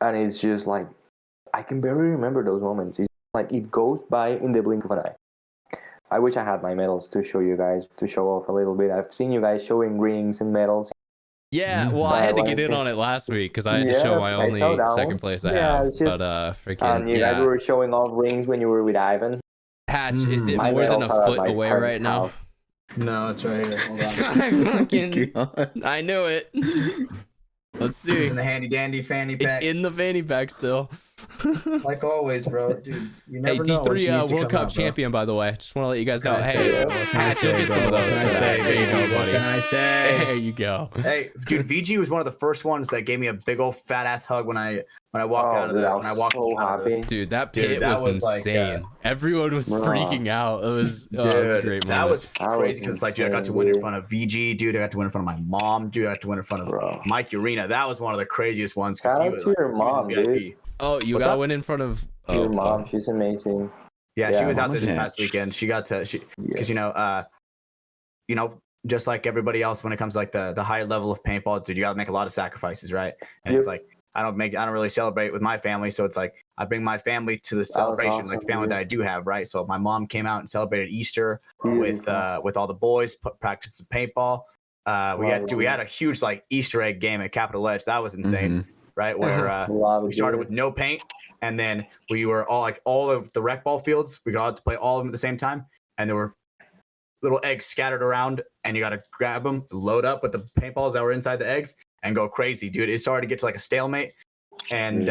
and it's just like I can barely remember those moments. It's like it goes by in the blink of an eye. I wish I had my medals to show you guys, to show off a little bit. I've seen you guys showing rings and medals. Yeah, well, I had to get in on it last week because I had to show my only second place I have. But freaking, and you guys were showing off rings when you were with Ivan. Hatch, is it more than a foot away right now? No, it's right here. Hold on. I knew it. Let's see. It's in the handy dandy fanny pack. It's in the fanny pack still. Like always, bro. Dude, you never know. Hey, D3 World Cup champion, by the way. Just want to let you guys know. Hey, Hatch, you'll get some of those. There you go, buddy. What can I say? There you go. Hey, dude, VG was one of the first ones that gave me a big old fat ass hug when I walked out of the. When I walked so out happy. of the, dude, that pit was insane. Everyone was freaking out. It was a great moment. That was crazy because, like, dude, I got to win in front of VG. Dude, I got to win in front of my mom. Dude, I got to win in front of Mike Urena. That was one of the craziest ones because he was like, your mom, dude. Oh, you got to win in front of your mom. She's amazing. Yeah, she was out there this past weekend. She got to because just like everybody else when it comes to like the higher level of paintball, dude, you got to make a lot of sacrifices, right? And it's like I don't really celebrate with my family, so it's like I bring my family to the celebration, like family that I do have, right? So my mom came out and celebrated Easter with all the boys, practiced some paintball. We had a huge like Easter egg game at Capitol Edge. That was insane, right? Where we started with no paint, and then we were all of the rec ball fields. We got out to play all of them at the same time, and there were little eggs scattered around, and you got to grab them, load up with the paintballs that were inside the eggs, and go crazy, dude. It started to get to like a stalemate, and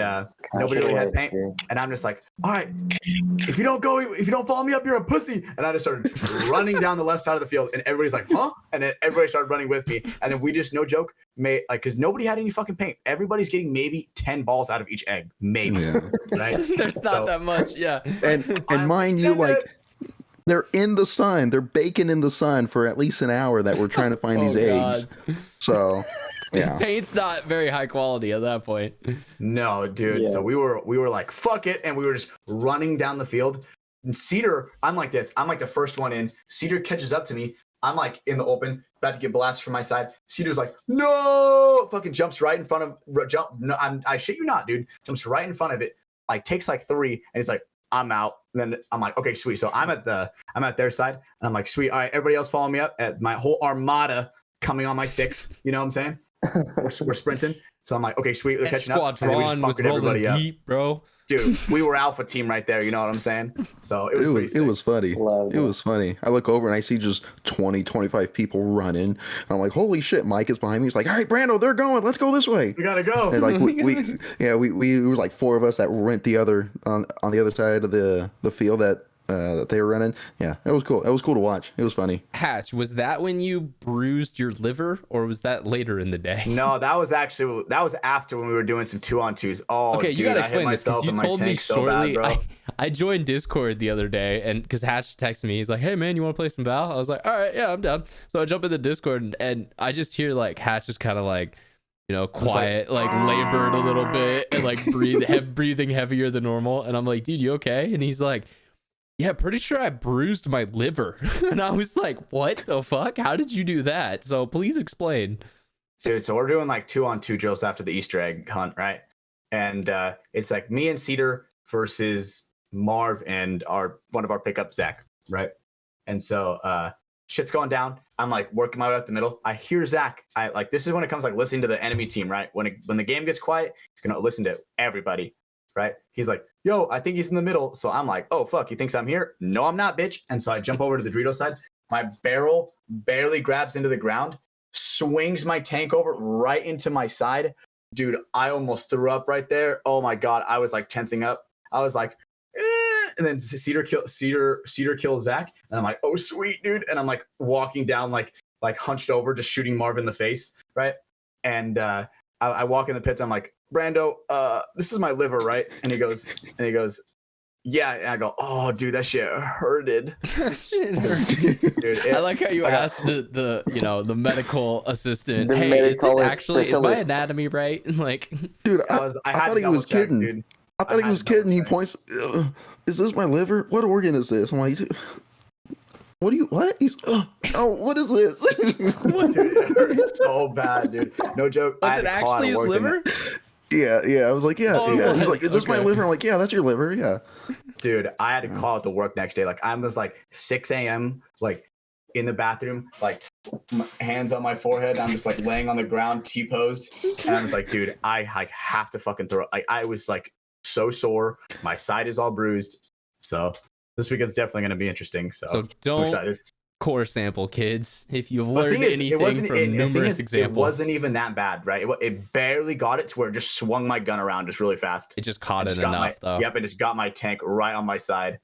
nobody really had paint. And I'm just like, all right, if you don't follow me up, you're a pussy. And I just started running down the left side of the field, and everybody's like, huh? And then everybody started running with me, and then we just, no joke, made like, because nobody had any fucking paint. Everybody's getting maybe 10 balls out of each egg, maybe. Right? There's not that much, And mind you, like, they're in the sun. They're baking in the sun for at least an hour that we're trying to find these eggs. So, yeah. Paint's not very high quality at that point. No, dude. Yeah. So we were like, fuck it. And we were just running down the field. And Cedar, I'm like this. I'm like the first one in. Cedar catches up to me. I'm like in the open, about to get blasted from my side. Cedar's like, no! Fucking jumps right in front of, I shit you not, dude. Jumps right in front of it. Like takes like 3. And he's like, I'm out. And then I'm like, okay, sweet. So I'm at their side, and I'm like, sweet. All right, everybody else follow me up. At my whole armada coming on my 6. You know what I'm saying? We're sprinting. So I'm like, okay, sweet. We're catching up. Squadron was rolling deep, bro. Dude, we were alpha team right there. You know what I'm saying? So it was funny. It was funny. I look over and I see just 20, 25 people running. And I'm like, holy shit, Mike is behind me. He's like, all right, Brando, they're going. Let's go this way. We gotta go. And like we were like 4 of us that went the other on the other side of the field that they were running. Yeah, it was cool. It was cool to watch. It was funny. Hatch, was that when you bruised your liver, or was that later in the day? No, that was after when we were doing some 2-on-2s. Oh, okay, dude, you gotta explain this because you told me shortly. So bad, I joined Discord the other day, and because Hatch texted me, he's like, "Hey man, you want to play some Val?" I was like, "All right, yeah, I'm down." So I jump in the Discord, and I just hear like Hatch is kind of like, quiet, like labored a little bit, and like breathing heavier than normal. And I'm like, "Dude, you okay?" And he's like, yeah, pretty sure I bruised my liver. And I was like, what the fuck? How did you do that? So please explain. Dude, so we're doing like 2-on-2 drills after the Easter egg hunt, right? and it's like me and Cedar versus Marv and one of our pickups, Zach, right? And so shit's going down. I'm like working my way up the middle. I hear Zach. I like this is when it comes like listening to the enemy team, right? When the game gets quiet, you're gonna listen to everybody, right? He's like, yo, I think he's in the middle. So I'm like, oh fuck, he thinks I'm here? No, I'm not, bitch. And so I jump over to the Dorito side. My barrel barely grabs into the ground, swings my tank over right into my side. Dude, I almost threw up right there. Oh my god, I was like tensing up. I was like, and then Cedar kills Zach, and I'm like, oh sweet, dude. And I'm like walking down like hunched over, just shooting Marv in the face, right? And I walk in the pits. I'm like, Brando, this is my liver, right? And he goes, yeah. And I go, oh, dude, that shit hurted. Dude, I like how you asked the medical assistant, hey, medical is my anatomy right? Like, dude, I thought he was kidding. Dude. I thought he was kidding. He points, is this my liver? What organ is this? I'm like, what? He's, oh, what is this? Dude, it hurts so bad, dude. No joke. Was it actually his liver? Yeah. I was like, yeah. He's like, is this my liver? I'm like, yeah, that's your liver. Yeah. Dude, I had to call it to work next day. Like I was like 6 a.m. like in the bathroom, like hands on my forehead. I'm just like laying on the ground, T-posed, and I was like, dude, I like have to fucking throw. Like I was like so sore. My side is all bruised. So this weekend's definitely going to be interesting. So don't I'm excited. Core sample, kids. If you've learned anything from numerous examples, it wasn't even that bad, right? It barely got it to where it just swung my gun around just really fast. It just caught it enough, though. Yep, it just got my tank right on my side.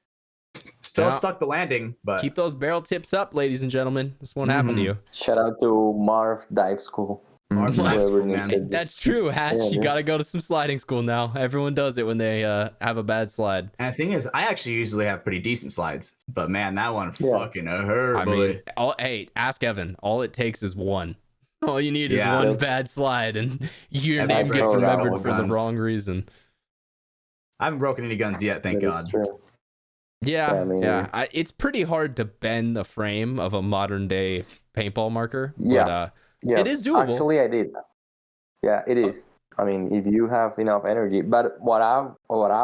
Still stuck the landing, but keep those barrel tips up, ladies and gentlemen. This won't happen to you. Shout out to Marv Dive School. That's true, Hatch. You got to go to some sliding school now. Everyone does it when they have a bad slide. And the thing is, I actually usually have pretty decent slides, but man, that one fucking hurt. I mean, hey, ask Evan. All it takes is one. All you need is one bad slide, and your name gets remembered for the wrong reason. I haven't broken any guns yet, thank God. Yeah. It's pretty hard to bend the frame of a modern day paintball marker. But, yeah, it is doable. Actually, I did. Yeah, it is. I mean, if you have enough energy. But what I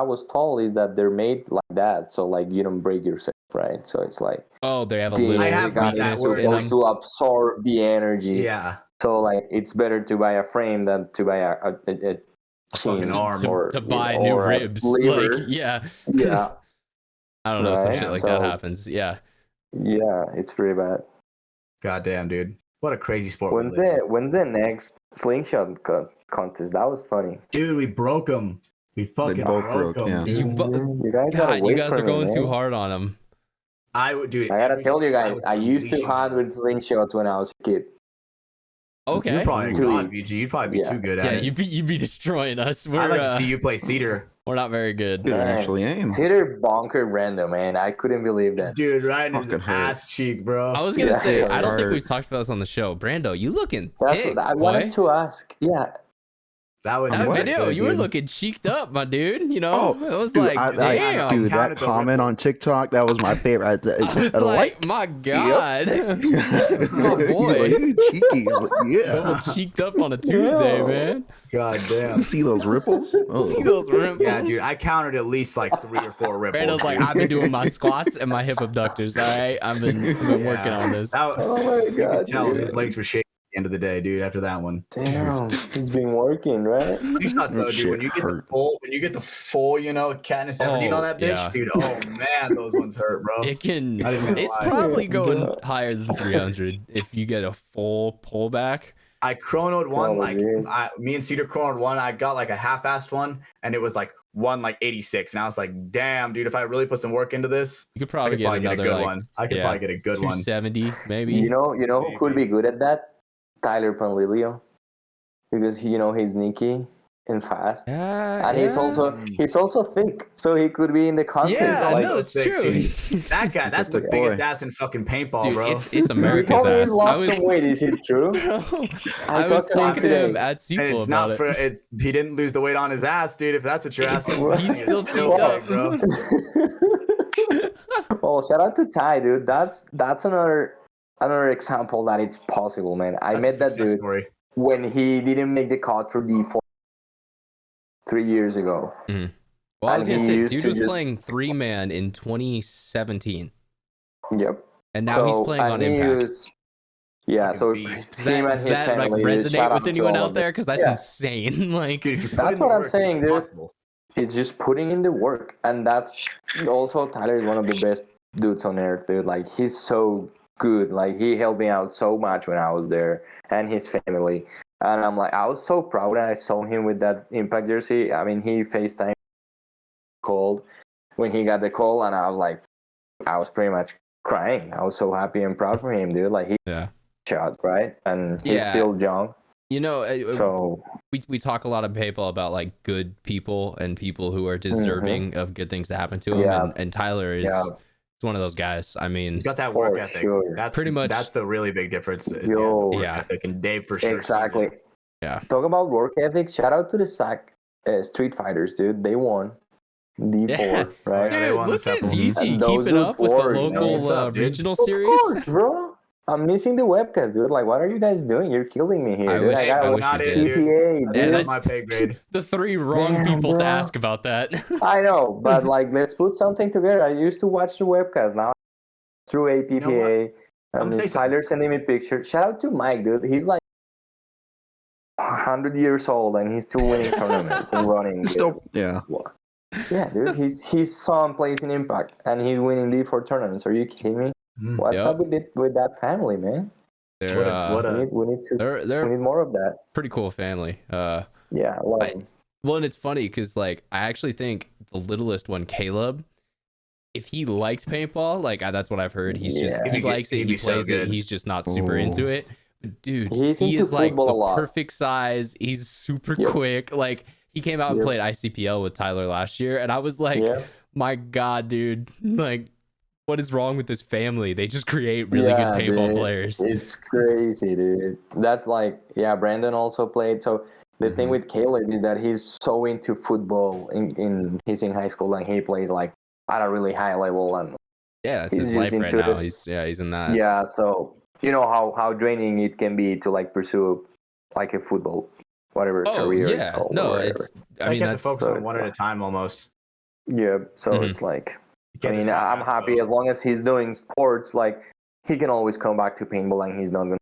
was told is that they're made like that, so like you don't break yourself, right? So it's like they have a little. I have read that. We're supposed to absorb the energy. Yeah. So like it's better to buy a frame than to buy a fucking arm to buy new ribs. Like, yeah. I don't know. Some shit like that happens. Yeah. Yeah, it's pretty bad. Goddamn, dude. What a crazy sport. When's the next slingshot contest? That was funny. Dude, we broke them. We fucking broke them. Yeah. You guys are going too hard on them. I gotta tell you guys, I used to hunt with slingshots when I was a kid. Okay. You're probably God, VG. You'd probably be too good at it. Yeah, you'd be destroying us. I'd like to see you play Cedar. We're not very good. Dude, I actually aim. Cedar bonkered random, man. I couldn't believe that. Dude, right in his ass cheek, bro. I was gonna say, I don't think we've talked about this on the show. Brando, you looking thick, I wanted to ask. Yeah. That video, you were looking cheeked up, my dude. You know, it was dude, like, damn. Dude, that comment on TikTok, that was my favorite. I was like, my God. Oh, boy. Like, cheeky. Yeah. A little cheeked up on a Tuesday, man. God damn. You see those ripples? Oh. See those ripples? Yeah, dude, I counted at least like 3 or 4 ripples. Brando's like, I've been doing my squats and my hip abductors, all right? I've been working on this. Oh, my God. You could tell his legs were shaking. End of the day, dude. After that one, damn, he's been working, right? Slingshots though, dude. When you get the full, you know, Katniss 17 on that bitch, dude. Oh man, those ones hurt, bro. It's probably going higher than 300 if you get a full pullback. I chronoed one, me and Cedar chronoed one. I got like a half-assed one, and it was like 86, and I was like, damn, dude. If I really put some work into this, you could probably get another a good one. I could probably get a good 270, maybe. You know who could be good at that? Tyler Panlilio, because he's sneaky and fast, and he's also thick, so he could be in the contest. Yeah, no, it's true. That guy, that's the biggest ass in fucking paintball, dude, bro. It's America's ass. Lost some weight. Is it true? I was talking to him at Sequel about it. He didn't lose the weight on his ass, dude. If that's what you're asking, he's still cheeked up, bro. Well, shout out to Ty, dude. That's another example that it's possible, man. I met that dude when he didn't make the cut for the 3 years ago. Mm-hmm. Well, I was And gonna he say, used dude to was just- playing 3-man in 2017, Yep. and now he's playing on he Impact. was- yeah, Fucking so beast. Does him that, and does his that like family. resonate shout with out to anyone all out of them. there? Because that's Yeah. insane. Like, Dude, if you put That's in the what I'm work, saying, it's dude. possible. It's just putting in the work, and that's also Tyler is one of the best dudes on earth, dude. Like he's so good. Like he helped me out so much when I was there, and his family. And I'm like, I was so proud when I saw him with that Impact jersey. I mean, he FaceTime called when he got the call, and I was like, I was pretty much crying. I was so happy and proud for him, dude. Like he yeah, shot right, and he's Yeah. still young. you know, So we talk a lot of PayPal about like good people and people who are deserving of good things to happen to them, Yeah. and Tyler is Yeah. it's one of those guys. I mean, He's got that For work ethic. sure. That's Pretty much- That's the really big difference. Is he has Yo. the work Yeah. ethic, and Dave for sure. exactly. Sees it. Yeah. Talk about work ethic. Shout out to the SAC Street Fighters, dude. They won D4, Yeah. right? Yeah, they dude, won the look at September. VG And those keeping dudes up with the work, man. local What's up, dude? regional Of series. course, bro. I'm missing the webcast, dude. Like, what are you guys doing? You're killing me here, I dude. wish- I got I wish not you in, did. dude. PPA, That's Yeah, dude. not my pay grade. The 3 wrong Damn, people to bro. ask about that. I know, but like, let's put something together. I used to watch the webcast now through APPA. know what? I'm And gonna say Tyler sending me pictures. Shout out to Mike, dude. He's like 100 years old and he's still winning tournaments and running. Still, yeah. Yeah, dude. His son plays in Impact and he's winning D4 tournaments. Are you kidding me? What's Yep. up with that family, man? They're What a- We need they're more of that. pretty cool family. Yeah, I love them. Well, and it's funny because like I actually think the littlest one, Caleb, if he likes paintball, like that's what I've heard. He's just Yeah. he likes it, He'd he be so plays it. good. He's just not super Ooh. into it. But dude, He's he into is like football the a lot. perfect size. He's super Yep. quick. Like he came out and Yep. played ICPL with Tyler last year, and I was like, Yeah. my God, dude, like. What is wrong with this family? They just create really good paintball dude. players. It's crazy, dude. That's like, yeah, Brandon also played. So the thing with Caleb is that he's so into football he's in high school and he plays like at a really high level, and Yeah, that's he's his life just right into now. it. He's in that. yeah, so you know how draining it can be to like pursue like a football whatever Oh career it's yeah, called. no, or whatever. it's. It's I like mean, you have to that's focus so on one it's at a time almost. Yeah, so Mhm. it's like You I can't mean, just I'm half-ass happy both. as long as he's doing sports. Like he can always come back to paintball, and he's not gonna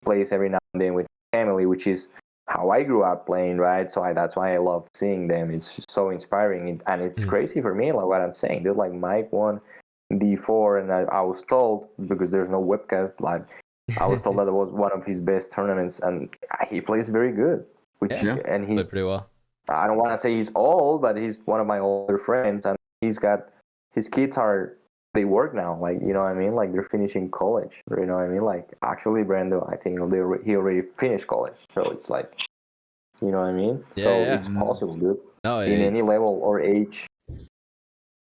plays every now and then with family, which is how I grew up playing, right? So that's why I love seeing them. It's just so inspiring, and it's crazy for me. Like what I'm saying, dude. Like Mike won D4, and I was told because there's no webcast. Like I was told that it was one of his best tournaments, and he plays very good. Which Yeah. and played he's pretty well. I don't want to say he's old, but he's one of my older friends, and he's got his kids they work now, like you know what I mean, like they're finishing college, you know what I mean, like actually Brando, I think he already finished college, so it's like, you know what I mean, so Yeah. it's possible, dude, No, in any level or age.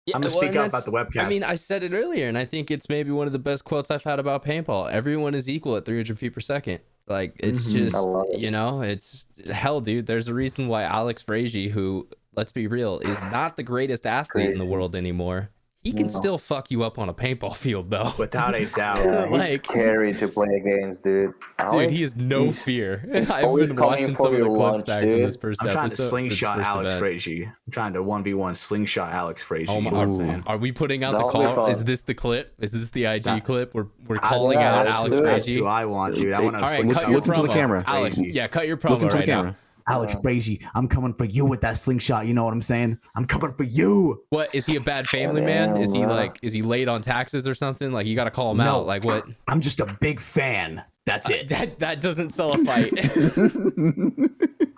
yeah, I'm gonna speak and up about the that's- I webcast. mean, I said it earlier, and I think it's maybe one of the best quotes I've had about paintball. Everyone is equal at 300 feet per second. Like it's Mhm. I just, love it. you know, it's hell, dude. There's a reason why Alex Frazier, who let's be real, is not the greatest athlete in the Crazy. world anymore. He can No. still fuck you up on a paintball field, though. Without a doubt. Yeah, he's Like- scary to play against, dude. Dude, Alex, he has no he's- fear. he's I've always been coming watching for some of the your clips lunch, back from dude. this first I'm trying to episode. slingshot this first Alex event. Frazier. I'm trying to 1v1 slingshot Alex Frazier. Oh You my, know what I'm saying? are we putting out the That'll be call? fun. Is this the clip? Is this the IG That- clip? We're calling yeah, out let's Alex do it. That's Frazier. who I want, dude. I want to All right, slingshot cut your look into the promo. camera. Alex, Frazier. yeah, cut your Look promo into the right now. camera. Alex Frazier, I'm coming for you with that slingshot. You know what I'm saying? I'm coming for you. What is he a bad family man? Is he Damn, like is he late on taxes or something? Like you got to call him No. out. Like what? I'm just a big fan. That's it. That doesn't sell a fight.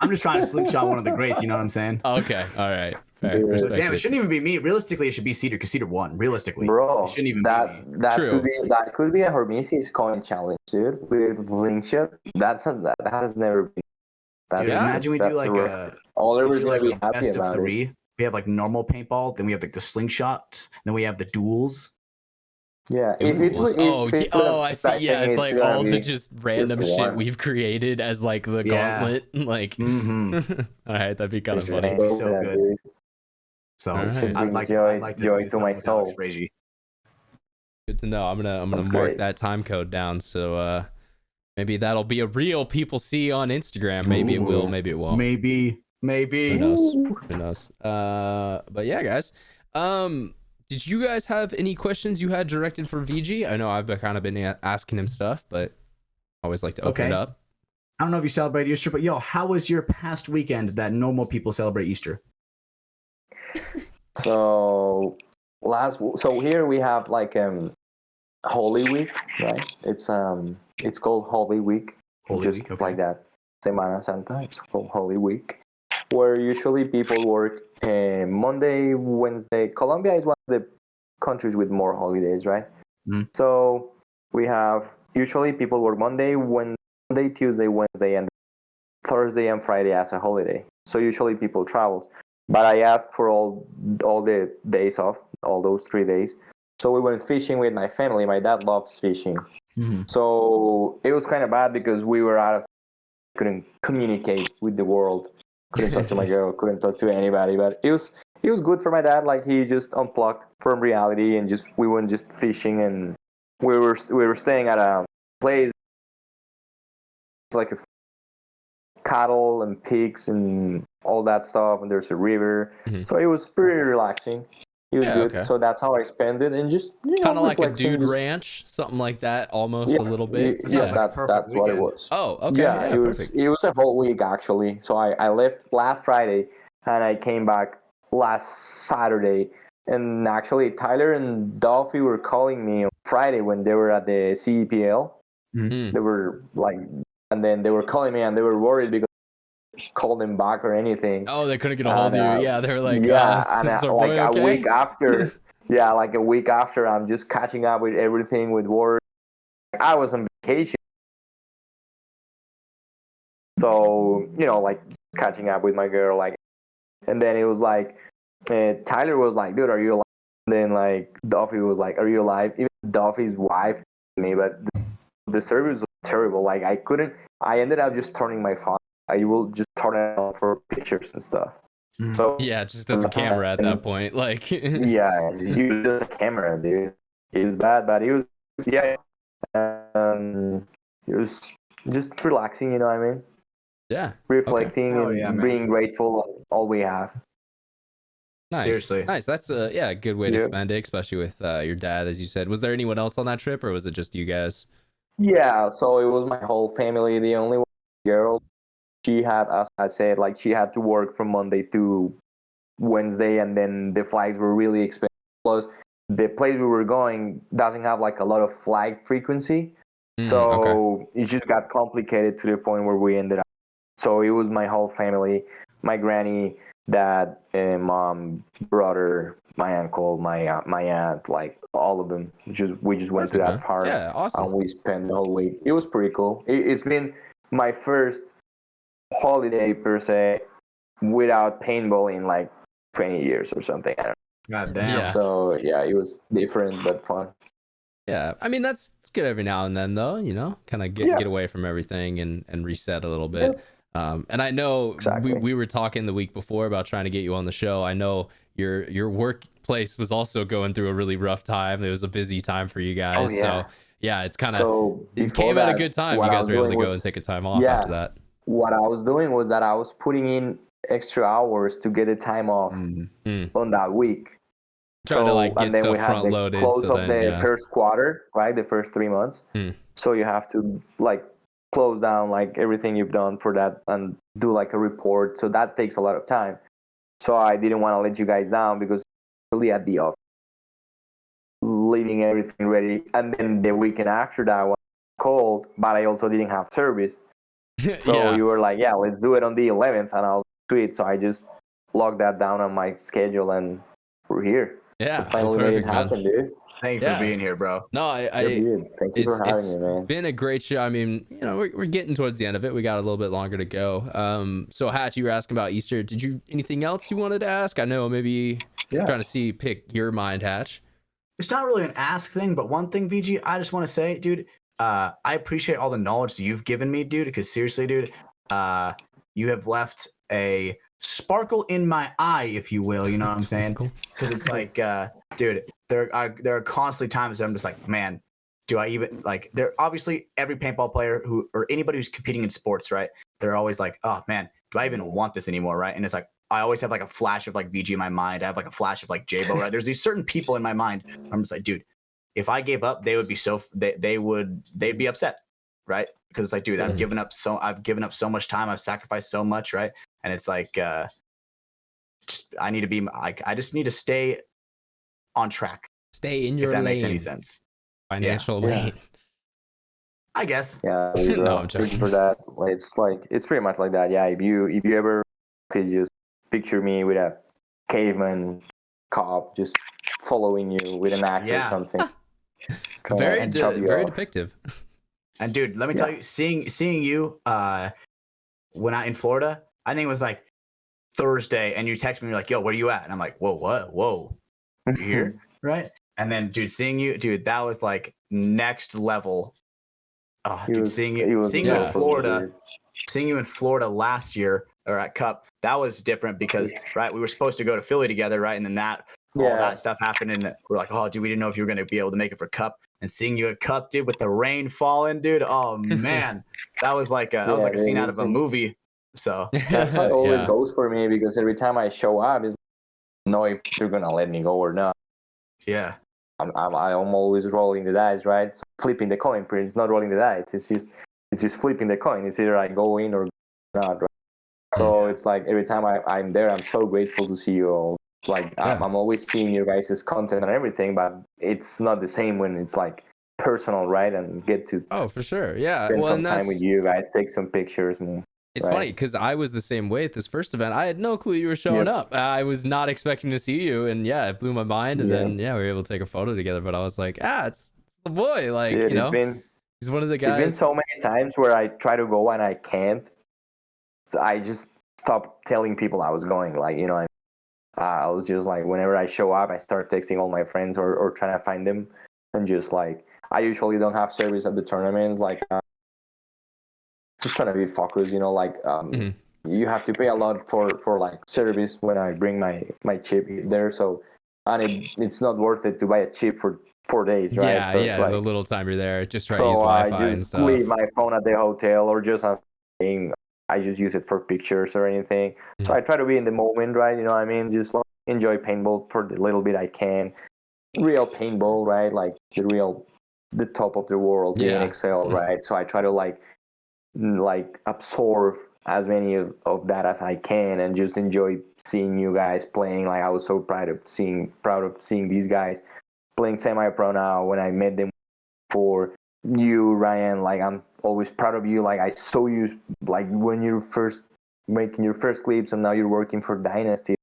I'm just trying to slingshot one of the greats. You know what I'm saying? Okay, all right, fair. Dude. Respect Damn, it it. shouldn't even be me. Realistically, it should be Cedar because Cedar won. Realistically, Bro, it shouldn't even that be me. that True. could be a Hormesis coin challenge, dude. With slingshot, that has never been. Dude, imagine we do like a Oliver's do gonna like be a happy best of about it. three. We have like normal paintball, then we have like the slingshots, then we have the duels. Yeah, if it was, I see. Yeah, it's like all the just random just shit one. we've created as like the Yeah. gauntlet. Like, Mm-hmm. all right, that'd be kind of It's funny. funny. so Yeah, good. dude. So All right. I'd Brings like joy- I'd like to joy do to my something with Alex soul. Frazier. Good to know. I'm gonna That's mark great. that time code down. So maybe that'll be a real people see on Instagram. Maybe it will. Ooh. Maybe it won't. Maybe Maybe. Who knows? Who knows? But yeah, guys. Did you guys have any questions you had directed for VG? I know I've kind of been asking him stuff, but I always like to open it up. I don't know if you celebrate Easter, but yo, how was your past weekend that normal people celebrate Easter? So here we have like Holy Week, right? It's called Holy Week, just like that. Semana Santa. It's called Holy Week, where usually people work Monday, Wednesday. Colombia is one of the countries with more holidays, right? So we have usually people work Monday, Tuesday, Wednesday, and Thursday and Friday as a holiday. So usually people travel. But I asked for all the days off, all those 3 days. So we went fishing with my family. My dad loves fishing. So it was kind of bad because we were couldn't communicate with the world. Couldn't talk to my girl, couldn't talk to anybody. But it was good for my dad. Like, he just unplugged from reality and we went just fishing, and we were staying at a place like a cattle and pigs and all that stuff, and there's a river. So it was pretty relaxing. It was good. Okay. So that's how I spent it, and just kind of like a dude ranch, something like that, almost a little bit. That's what it was. Oh, okay. Yeah, it was a whole week actually. So I left last Friday and I came back last Saturday. And actually, Tyler and Duffy were calling me on Friday when they were at the CEPL. They were like, and then they were calling me and they were worried because I called them back or anything. Oh, they couldn't get a hold of you. Yeah, they were like, a week after. Yeah, like a week after, I'm just catching up with everything with work. I was on vacation, so like catching up with my girl, like, and then it was like, Tyler was like, "Dude, are you alive?" And then like Duffy was like, "Are you alive?" Even Duffy's wife me, but the service was terrible. Like, I ended up just turning my phone. I will just turn it on for pictures and stuff. So yeah, just as a camera at that point, like yeah, you just a camera, dude. It was bad, but it was it was just relaxing. You know what I mean? Yeah, reflecting and being grateful all we have. Nice. Seriously, nice. That's a good way to spend it, especially with your dad, as you said. Was there anyone else on that trip, or was it just you guys? Yeah, so it was my whole family. The only girl, she had, as I said, like, she had to work from Monday to Wednesday, and then the flights were really expensive. Plus, the place we were going doesn't have like a lot of flight frequency, so it just got complicated to the point where we ended up. So it was my whole family, my granny, dad, and mom, brother, my uncle, my aunt, like all of them. We just went to that park. Yeah, awesome. And we spent the whole week. It was pretty cool. It's been my first holiday per se without paintball in like 20 years or something. I don't know. God damn. Yeah. So yeah, it was different but fun. Yeah, I mean that's good every now and then though, kind of get away from everything and reset a little bit. And I know we were talking the week before about trying to get you on the show. I know your workplace was also going through a really rough time. It was a busy time for you guys. So yeah, it's kind of it came at a good time. You guys were able to go and take a time off after that. What I was doing was that I was putting in extra hours to get the time off on that week. Trying to like get stuff front loaded. Close of the first quarter, right? The first 3 months. So you have to like close down like everything you've done for that and do like a report. So that takes a lot of time. So I didn't want to let you guys down because really at the office, leaving everything ready. And then the weekend after that was cold, but I also didn't have service. So you were like, yeah, let's do it on the 11th. And I was sweet. So I just logged that down on my schedule and we're here. Yeah. So finally made it happen, dude. Thank you for being here, bro. No, thank you for having me, man. It's been a great show. I mean, we're getting towards the end of it. We got a little bit longer to go. So Hatch, you were asking about Easter. Did you anything else you wanted to ask? I know maybe trying to pick your mind, Hatch. It's not really an ask thing, but one thing, VG, I just want to say, dude, I appreciate all the knowledge that you've given me, dude, because seriously, dude, you have left a sparkle in my eye, if you will, you know what I'm saying? Because it's like, dude, there are constantly times that I'm just like, man, do I even like? There obviously every paintball player or anybody who's competing in sports, right? They're always like, oh man, do I even want this anymore, right? And it's like I always have like a flash of like VG in my mind. I have like a flash of like J-Bo, right? There's these certain people in my mind. I'm just like, dude, if I gave up, they would be they'd be upset, right? Because it's like, dude, I've given up so much time, I've sacrificed so much, right? And it's like I just need to stay on track. Stay in your if that lane. Makes any sense. Financial lane. I guess. Yeah, No, I'm joking. for that. It's pretty much like that. Yeah, if you ever could just picture me with a caveman cop just following you with an axe or something. Very depictive. And dude, let me tell you, seeing you when in Florida, I think it was like Thursday, and you text me, you're like, yo, where you at? And I'm like, whoa, you here? Right? And then, dude, seeing you, dude, that was like next level. Seeing you in Florida, seeing you in Florida last year or at Cup, that was different because, right, we were supposed to go to Philly together, right? And then all that stuff happened, and we're like, oh, dude, we didn't know if you were going to be able to make it for Cup. And seeing you at Cup, dude, with the rain falling, dude, oh man, that was like a scene out of a movie. So that's how it always goes for me, because every time I show up, it's know if you're gonna let me go or not. Yeah. I'm always rolling the dice, right? So flipping the coin. It's not rolling the dice. It's just flipping the coin. It's either I go in or not, right? So it's like every time I'm there, I'm so grateful to see you all. Like I'm always seeing your guys' content and everything, but it's not the same when it's like personal, right? And get to for sure, spend some time with you guys, take some pictures. It's funny because I was the same way at this first event. I had no clue you were showing up. I was not expecting to see you, and it blew my mind. And then we were able to take a photo together. But I was like, it's the boy. Like, dude, he's one of the guys. There's been so many times where I try to go and I can't. So I just stopped telling people I was going. Like, I was just like, whenever I show up, I start texting all my friends or trying to find them, and just like, I usually don't have service at the tournaments. Like, just trying to be focused, you have to pay a lot for like service when I bring my chip there. So, and it's not worth it to buy a chip for 4 days, right? Yeah, so it's like, the little time you're there, just try to use Wi-Fi I and just stuff. leave my phone at the hotel, or just I just use it for pictures or anything. So I try to be in the moment, right? You know what I mean? Just enjoy paintball for the little bit I can. Real paintball, right? Like the top of the world, the NXL, right? So I try to like absorb as many of that as I can, and just enjoy seeing you guys playing. Like, I was so proud of seeing these guys playing semi-pro now. When I met them for you, Ryan, like, I'm always proud of you. Like, I saw you like when you're first making your first clips, and now you're working for Dynasty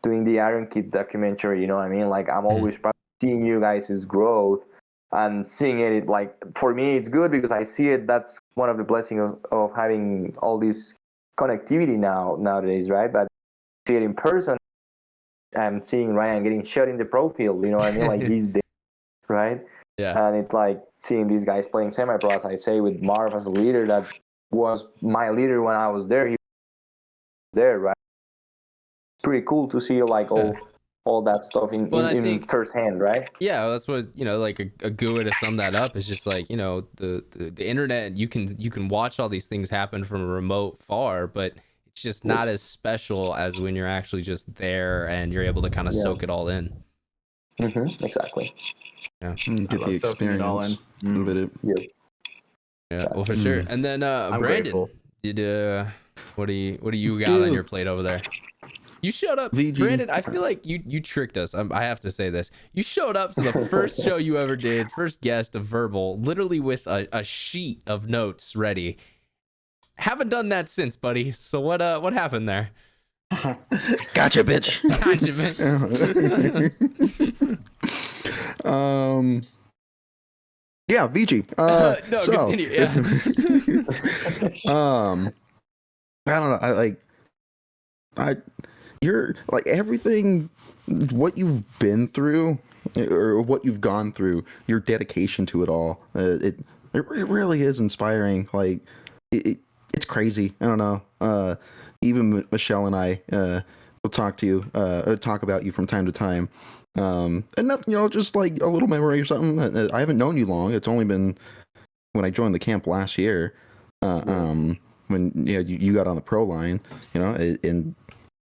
doing the Iron Kids documentary, you know what I mean? Like, I'm always proud of seeing you guys' growth. And seeing it, like, for me, it's good because I see it. That's one of the blessings of having all this connectivity nowadays, right? But see it in person, I'm seeing Ryan getting shot in the pro field, you know what I mean? Like, he's there, right? Yeah. And it's like seeing these guys playing semi-pro, as I say, with Marv as a leader that was my leader when I was there. He was there, right? It's pretty cool to see, like, all that stuff in firsthand, right? Yeah, that's what like a good way to sum that up is just like, the internet. You can watch all these things happen from a remote far, but it's just not as special as when you're actually just there and you're able to kind of soak it all in. Exactly. Yeah, get the experience all in. A little bit. Yeah, well, for sure. And then Brandon, did what do you got on your plate over there? You showed up, VG. Brandon. I feel like you tricked us. I have to say this. You showed up to the first show you ever did, first guest of Verbal, literally with a sheet of notes ready. Haven't done that since, buddy. So what happened there? Gotcha, bitch. Gotcha, bitch. Yeah, VG. No, continue. Yeah. I don't know. You're like everything, what you've been through or what you've gone through, your dedication to it all. It really is inspiring. Like it's crazy. I don't know. Even Michelle and I will talk to you, talk about you from time to time. And not, just like a little memory or something. I haven't known you long. It's only been when I joined the camp last year. when you got on the pro line, and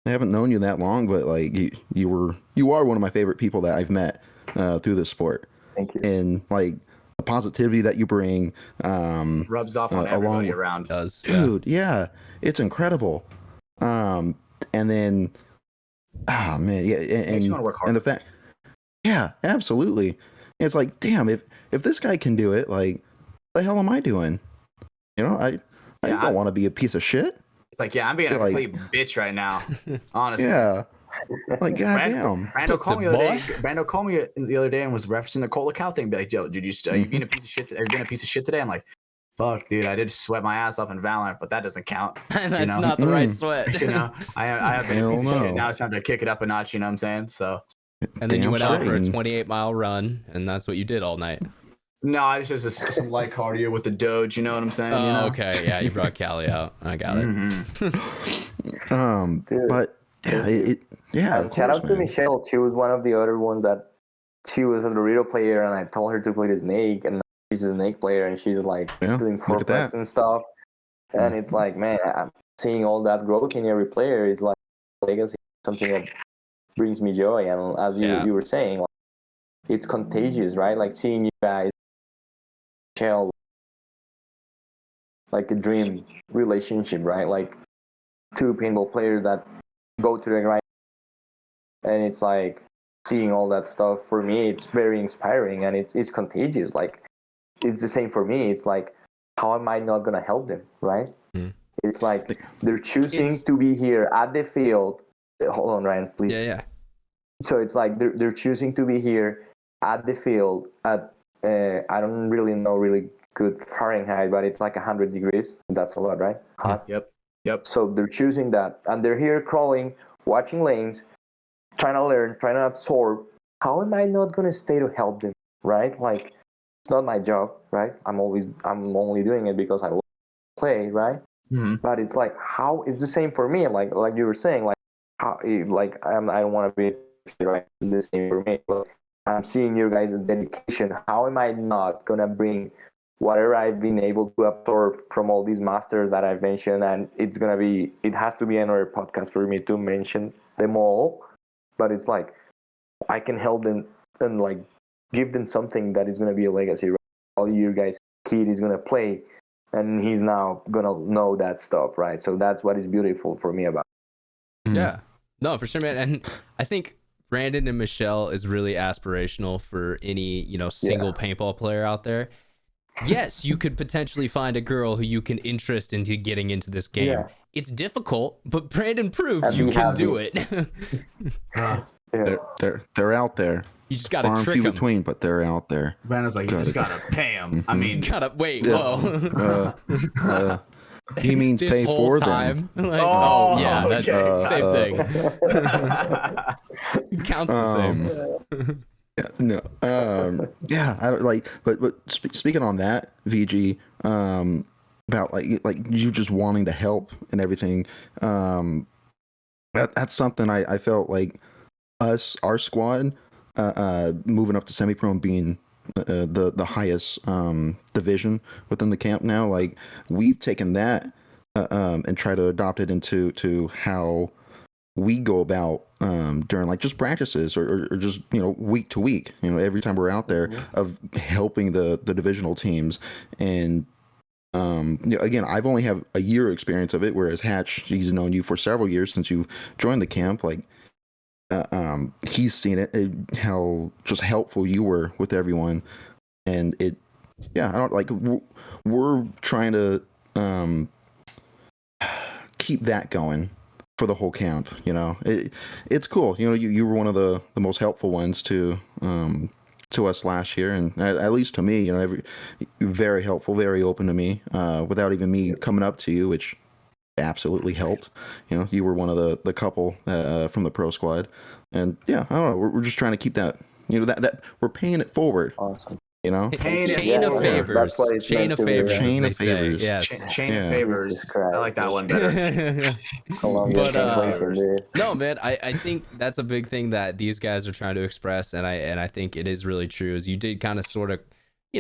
I haven't known you that long, but like you are one of my favorite people that I've met through this sport. Thank you. And like the positivity that you bring Rubs off on everybody around. Does dude, yeah, it's incredible. And then, oh man, yeah, Makes you want to work hard. and the fact, yeah, absolutely. It's like, damn, if this guy can do it, like, the hell am I doing? I don't want to be a piece of shit. It's like, yeah, I'm being a complete bitch right now. Honestly. Yeah. Like, goddamn. Brando called me the other day and was referencing the Cola Cow thing. Be like, Joe, dude, are you being a piece of shit? Are you being a piece of shit today? I'm like, fuck, dude, I did sweat my ass off in Valorant, but that doesn't count. And that's not the right sweat. I have been a piece of shit. Now it's time to kick it up a notch. You know what I'm saying? So. And then you went out for a 28-mile run, and that's what you did all night. No, I just some light cardio with the Doge. You know what I'm saying? Oh, okay, yeah, you brought Callie out. I got it. But yeah, shout out to Michelle. She was one of the other ones that she was a Dorito player, and I told her to play the Snake, and she's a Snake player, and she's like doing foreplay and stuff. And it's like, man, I'm seeing all that growth in every player. It's like legacy, something that brings me joy. And as you were saying, like, it's contagious, right? Like seeing you guys shell like a dream relationship, right? Like two paintball players that go to the right, and it's like seeing all that stuff. For me, it's very inspiring, and it's contagious. Like it's the same for me. It's like, how am I not gonna help them, right? It's like they're choosing to be here at the field. Hold on, Ryan, please. Yeah. So it's like they're choosing to be here at the field at I don't really know really good Fahrenheit, but it's like 100 degrees. That's a lot, right? Hot. Yep. So they're choosing that, and they're here crawling, watching lanes, trying to learn, trying to absorb. How am I not gonna stay to help them, right? Like it's not my job, right? I'm only doing it because I love to play, right? But it's like how it's the same for me. Like you were saying, like how like I don't want to be right. It's the same for me. But I'm seeing your guys' dedication. How am I not gonna bring whatever I've been able to absorb from all these masters that I've mentioned? And it has to be another podcast for me to mention them all. But it's like I can help them and like give them something that is gonna be a legacy. Right? All your guys' kid is gonna play, and he's now gonna know that stuff, right? So that's what is beautiful for me about it. Yeah, no, for sure, man. And I think Brandon and Michelle is really aspirational for any single paintball player out there. Yes, you could potentially find a girl who you can interest into getting into this game. Yeah. It's difficult, but Brandon proved you can do it. They're out there. You just gotta trick them. Between, but they're out there. Brandon's like, you just gotta pay them. I mean, whoa. He means this pay whole for time. them. Like, yeah, that's same thing. Counts the same. I like, but speaking on that, VG, about like you just wanting to help and everything. That's something I felt like our squad, moving up to semi-pro and being the highest division within the camp now. Like we've taken that and try to adopt it into how we go about during like just practices or just week to week. Every time we're out there of helping the divisional teams. And again, I've only have a year experience of it, whereas Hatch, he's known you for several years since you joined the camp. Like he's seen it, how just helpful you were with everyone. And I don't like, we're trying to keep that going for the whole camp. It's cool. You were one of the most helpful ones to us last year, and at least to me, very helpful, very open to me, without even me coming up to you, which absolutely helped. You were one of the couple from the pro squad, and I don't know, we're just trying to keep that, that we're paying it forward. Awesome. Chain of favors. Chain of favors. Chain of favors. Yes. Chain of favors. I like that one better. Colombian translation, dude. No, man, I think that's a big thing that these guys are trying to express, and I think it is really true. Is you did kind of sort of,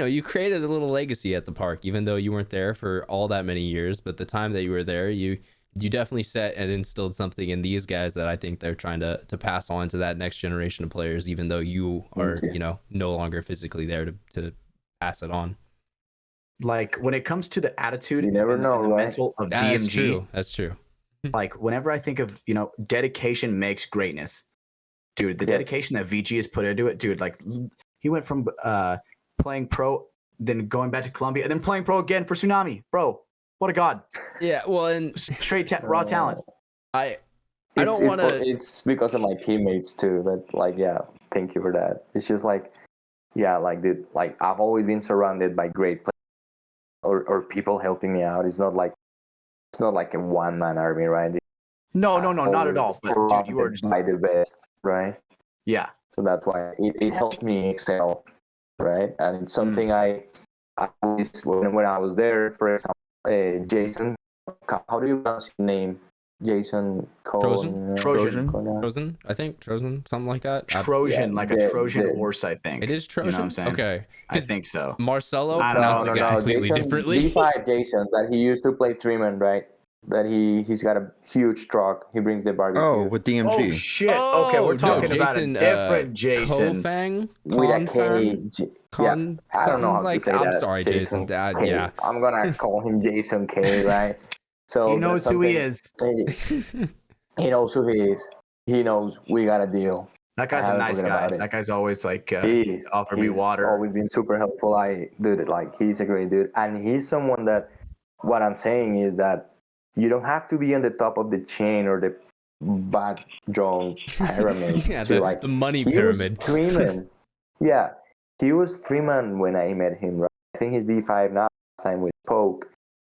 you created a little legacy at the park, even though you weren't there for all that many years. But the time that you were there, you definitely set and instilled something in these guys that I think they're trying to pass on to that next generation of players, even though you are, no longer physically there to pass it on. Like when it comes to the attitude, you never know, and the right? mental of That's DMG. true. That's true. Like whenever I think of, dedication makes greatness, dude, the dedication that VG has put into it, dude, like he went from playing pro, then going back to Colombia, and then playing pro again for Tsunami, bro. What a god. Yeah. Well, and straight raw talent. I don't want to. It's because of my teammates too. But like, yeah, thank you for that. It's just like, yeah, like I've always been surrounded by great players or people helping me out. It's not like a one-man army, right? No, not at all. But dude, you are just by the best, right? Yeah. So that's why it helped me excel, right? And it's something I always, when I was there, for example, Jason, how do you pronounce his name? Jason Trojan, I think Trojan, something like that. Trojan, like a Trojan horse, I think. It is Trojan. You know what I'm saying? Okay, I think so. Marcelo pronounces it completely differently. D5 Jason, that he used to play Treeman, right? That he's got a huge truck. He brings the barbecue. Oh, with DMG. Oh shit! Okay, we're talking about a different Jason. Kofang? With a K. Yeah, I don't know how to say that. I'm sorry, Jason. Yeah, I'm gonna call him Jason K. Right? So he knows who he is. He knows who he is. He knows we got a deal. That guy's a nice guy. That guy's always like offered me water. He's always been super helpful. He's a great dude, and he's someone that. What I'm saying is that you don't have to be on the top of the chain or the background pyramid. The money pyramid. He was 3-man when I met him. Right? I think he's D5 now. Last time we spoke,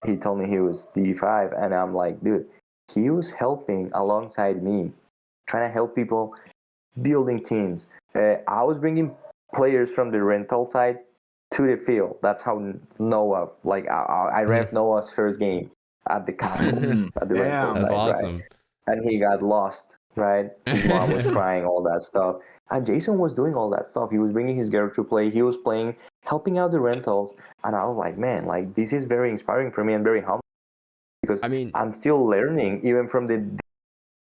he told me he was D5, and I'm like, dude, he was helping alongside me, trying to help people, building teams. I was bringing players from the rental side to the field. That's how Noah, I ref Noah's first game at the castle. At the rental that's side, awesome. Right? And he got lost, right? His mom was crying, all that stuff. And Jason was doing all that stuff. He was bringing his girl to play. He was playing, helping out the rentals. And I was like, man, this is very inspiring for me and very humble. Because I'm still learning, even from the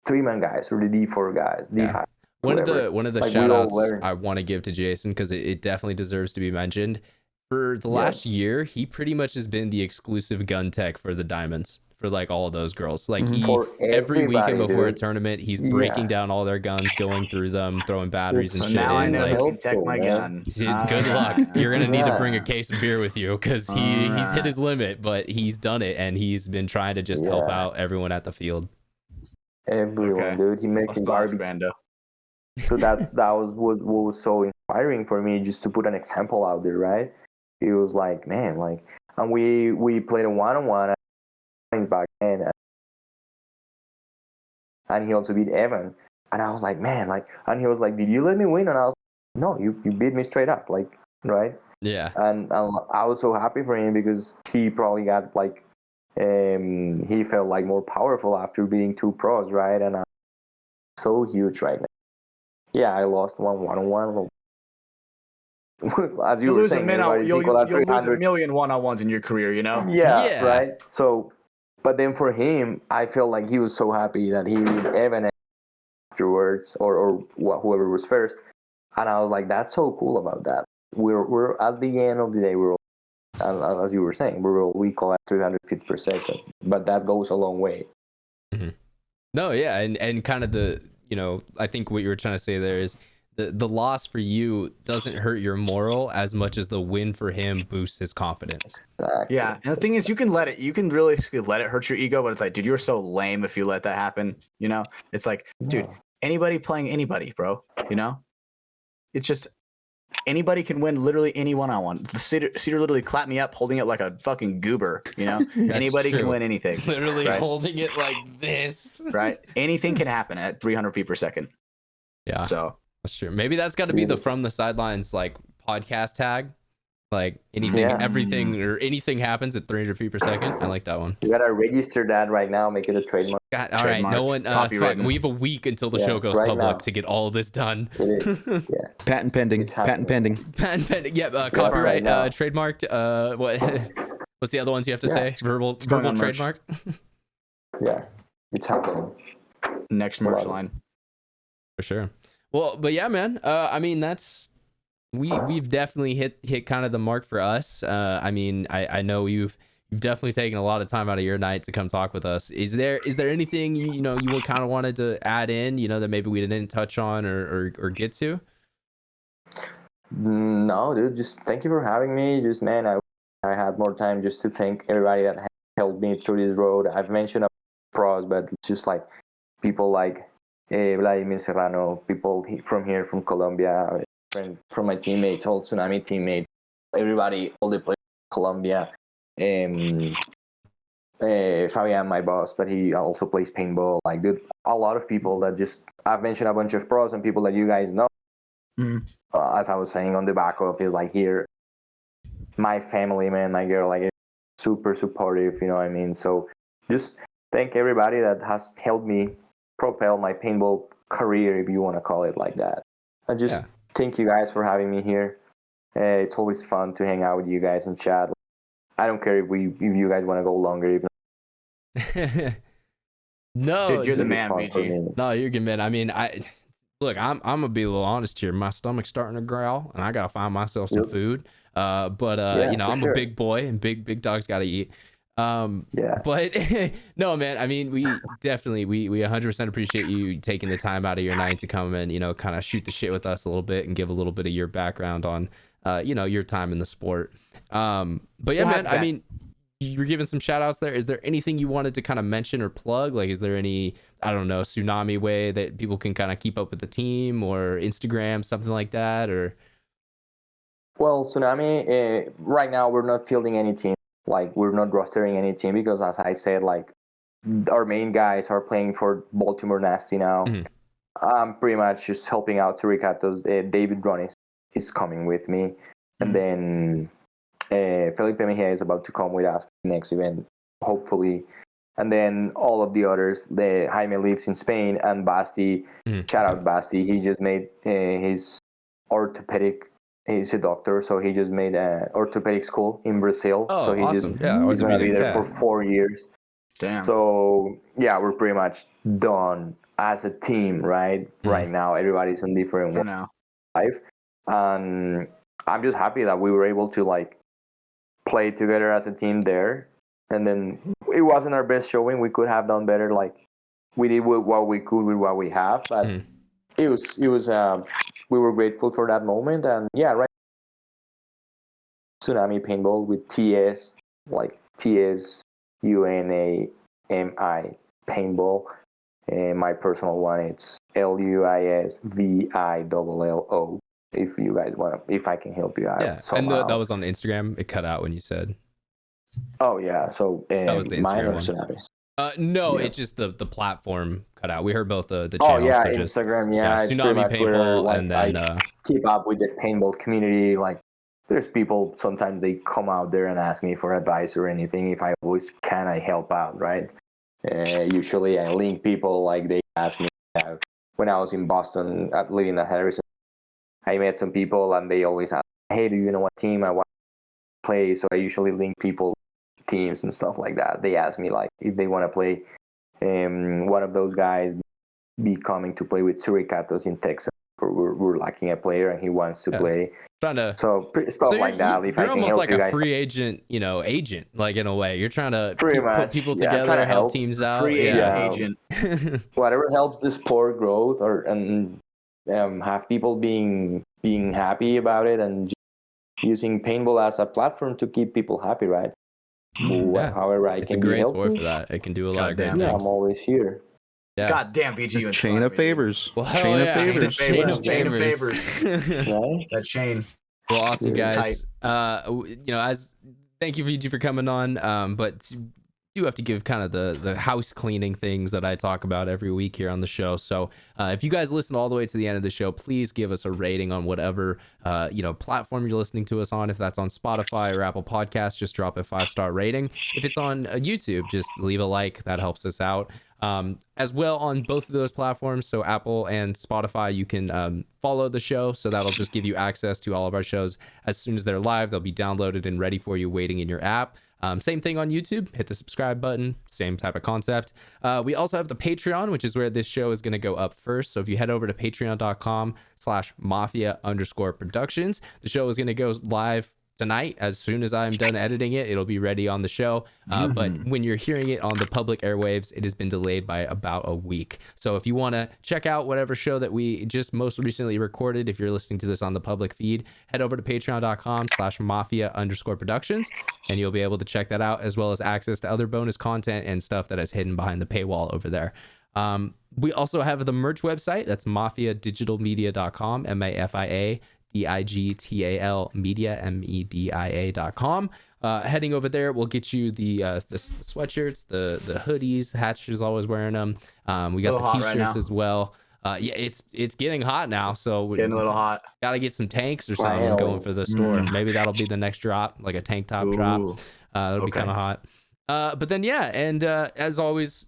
3-man guys or the D4 guys, D5. One of the shout outs I want to give to Jason, because it definitely deserves to be mentioned. For the last year, he pretty much has been the exclusive gun tech for the Diamonds, for all of those girls. Every weekend before a tournament, he's breaking down all their guns, going through them, throwing batteries and shit now in. I know tech my gun. Good luck. You're gonna need to bring a case of beer with you, because he's hit his limit, but he's done it, and he's been trying to just help out everyone at the field. Everyone, dude. He makes barbecue. So that was what was so inspiring for me, just to put an example out there, right? He was like, man, and we played a one-on-one back then, and he also beat Evan, and I was like, man, and he was like, did you let me win? And I was like, no, you beat me straight up, right? Yeah. And I was so happy for him, because he probably got he felt more powerful after beating 2 pros, right? And I'm so huge right now. Yeah, I lost one-on-one. As you were saying, you'll lose a million one-on-ones in your career, Yeah, right. So, but then for him, I felt like he was so happy that he beat Evan afterwards, or whoever was first, and I was like, that's so cool about that. We're at the end of the day, as you were saying, we call it 300 feet per second, but that goes a long way. Mm-hmm. No, yeah, and kind of the I think what you were trying to say there is the loss for you doesn't hurt your moral as much as the win for him boosts his confidence. Exactly. Yeah, and the thing is, you can really let it hurt your ego, but it's like, dude, you're so lame if you let that happen. It's like, dude, anybody playing anybody, bro. It's just anybody can win literally any one-on-one. The Cedar literally clapped me up, holding it like a fucking goober. Anybody can win anything. Literally holding it like this. Right. Anything can happen at 300 feet per second. Yeah. So that's true. Maybe that's got to be the From the Sidelines podcast tag. Like anything, everything, or anything happens at 300 feet per second. I like that one. You gotta register that right now. Make it a trademark. God, all right, no one. Fuck, we have a week until the show goes public now. to get all of this done. It is. Yeah. Patent pending. Patent pending. Patent pending. Yeah. Copyright. Trademarked. What? What's the other ones you have to say? Verbal trademark. Yeah, it's happening. Next merch line. For sure. Well, but yeah, man. I mean, that's we've definitely hit kind of the mark for us. I mean, I know you've definitely taken a lot of time out of your night to come talk with us. Is there anything you kind of wanted to add in, that maybe we didn't touch on or get to? No, dude. Just thank you for having me. Just man, I had more time just to thank everybody that helped me through this road. I've mentioned pros, but it's just like people like Vladimir Serrano, people from here, from Colombia, from my teammates, all Tsunami teammates, everybody, all the players from Colombia. Fabian, my boss, that he also plays paintball. Like, dude, a lot of people that I've mentioned a bunch of pros and people that you guys know. As I was saying on the back of is like here, my family, man, my girl, like super supportive, you know what I mean? So just thank everybody that has helped me propel my paintball career, if you want to call it like that. I just thank you guys for having me here. It's always fun to hang out with you guys and chat. I don't care if you guys want to go longer. Even no, dude, you're the man, BG. No, you're good, man. I mean, I'm gonna be a little honest here. My stomach's starting to growl, and I gotta find myself some food. But I'm a big boy, and big dogs gotta eat. But no, man, I mean, we definitely we 100% appreciate you taking the time out of your night to come and kind of shoot the shit with us a little bit and give a little bit of your background on your time in the sport. But yeah, man, I mean, you were giving some shout outs there. Is there anything you wanted to kind of mention or plug? Like, is there any, I don't know, Tsunami way that people can kind of keep up with the team, or Instagram, something like that? Or well, Tsunami, right now we're not fielding any team. Like, we're not rostering any team because, as I said, like, our main guys are playing for Baltimore Nasty now. I'm pretty much just helping out Suricatos. David Ronis is coming with me. And then Felipe Mejia is about to come with us for the next event, hopefully. And then all of the others, Jaime lives in Spain, and Basti, shout out Basti, he just made his orthopedic. He's a doctor, so he just made an orthopedic school in Brazil. Oh, so awesome. He's going to be there for 4 years. Damn. So, yeah, we're pretty much done as a team, right? Right now, everybody's on different life. And I'm just happy that we were able to, like, play together as a team there. And then it wasn't our best showing. We could have done better. Like, we did what we could with what we have. But it was we were grateful for that moment. And yeah, right. Tsunami Paintball with TS, like TSUNAMI Paintball. And my personal one, it's LUISVILLO. If you guys want to, if I can help you out. Yeah, somehow. and that was on Instagram. It cut out when you said. Oh yeah, so that was the mine or Instagram Tsunamis? No, it's just the platform cut out. We heard both the channels. Oh yeah, so Instagram. It's Tsunami Paintball, like, and then I keep up with the paintball community. Like, there's people sometimes they come out there and ask me for advice or anything. If I always can, I help out, right? Usually I link people. Like, they ask me when I was in Boston living at Harrison. I met some people and they always ask, hey, do you know what team I want to play? So I usually link people, teams and stuff like that. They ask me, like, if they want to play. One of those guys be coming to play with Suricatos in Texas. We're lacking a player and he wants to play. Stuff like that. If I can almost help like you a guys. free agent, agent, like, in a way. You're trying to much, put people yeah, together, help teams out. Free agent. Whatever helps the sport growth and have people being happy about it and using paintball as a platform to keep people happy, right? However I it's can a be great helpful. sport for that. It can do a lot of great Yeah, things. I'm always here. Yeah. God damn, BG, you Chain of favors. Well, Chain of favors. Chain of favors. Right? That chain. Well, awesome, Yeah, guys. As thank you for coming on. But do have to give kind of the house cleaning things that I talk about every week here on the show. So if you guys listen all the way to the end of the show, please give us a rating on whatever platform you're listening to us on. If that's on Spotify or Apple Podcasts, just drop a 5-star rating. If it's on YouTube, just leave a like. That helps us out. As well on both of those platforms, so Apple and Spotify, you can follow the show, so that'll just give you access to all of our shows as soon as they're live. They'll be downloaded and ready for you waiting in your app. Same thing on YouTube. Hit the subscribe button. Same type of concept. We also have the Patreon, which is where this show is going to go up first. So if you head over to patreon.com/Mafia_Productions, the show is going to go live tonight. As soon as I'm done editing it, it'll be ready on the show. But when you're hearing it on the public airwaves, it has been delayed by about a week. So if you want to check out whatever show that we just most recently recorded, if you're listening to this on the public feed, head over to patreon.com/Mafia_Productions, and you'll be able to check that out, as well as access to other bonus content and stuff that is hidden behind the paywall over there. We also have the merch website. That's MafiaDigitalMedia.com, MafiaDigital Media, media.com. Heading over there will get you the sweatshirts, the hoodies. Hatch is always wearing them. We got the t-shirts as well. Yeah, it's getting hot now, so Getting a little hot. Gotta get some tanks or something going for the store. Maybe that'll be the next drop, like a tank top drop. That'll be kind of hot. But then and as always,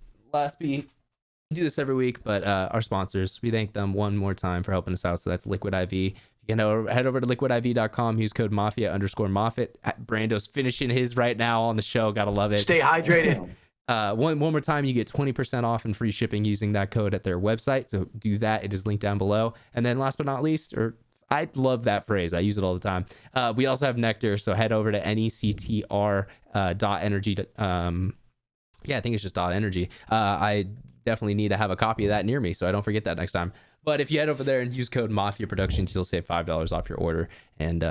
we do this every week, but our sponsors, we thank them one more time for helping us out. So that's Liquid IV. You know, head over to liquidiv.com, use code Mafia_Moffitt. Brando's finishing his right now on the show. Gotta love it. Stay hydrated. One more time, you get 20% off and free shipping using that code at their website. So do that. It is linked down below. And then last but not least, I love that phrase. I use it all the time. We also have NECTR. So head over to NECTR.energy. I think it's just .energy. I definitely need to have a copy of that near me so I don't forget that next time. But if you head over there and use code MafiaProductions, you'll save $5 off your order. And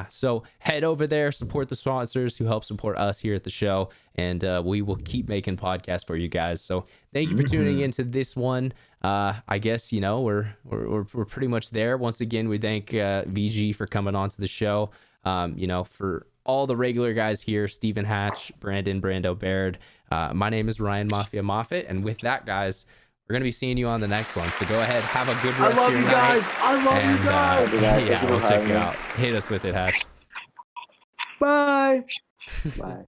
so head over there, support the sponsors who help support us here at the show, and we will keep making podcasts for you guys. So thank you for tuning into this one. I guess we're pretty much there. Once again, we thank VG for coming on to the show. For all the regular guys here, Stephen Hatch, Brando Baird. My name is Ryan Mafia Moffitt, and with that, guys, we're gonna be seeing you on the next one. So go ahead, have a good rest of your night. I love you guys. Yeah, we'll check you out. Hit us with it, Hatch. Bye. Bye.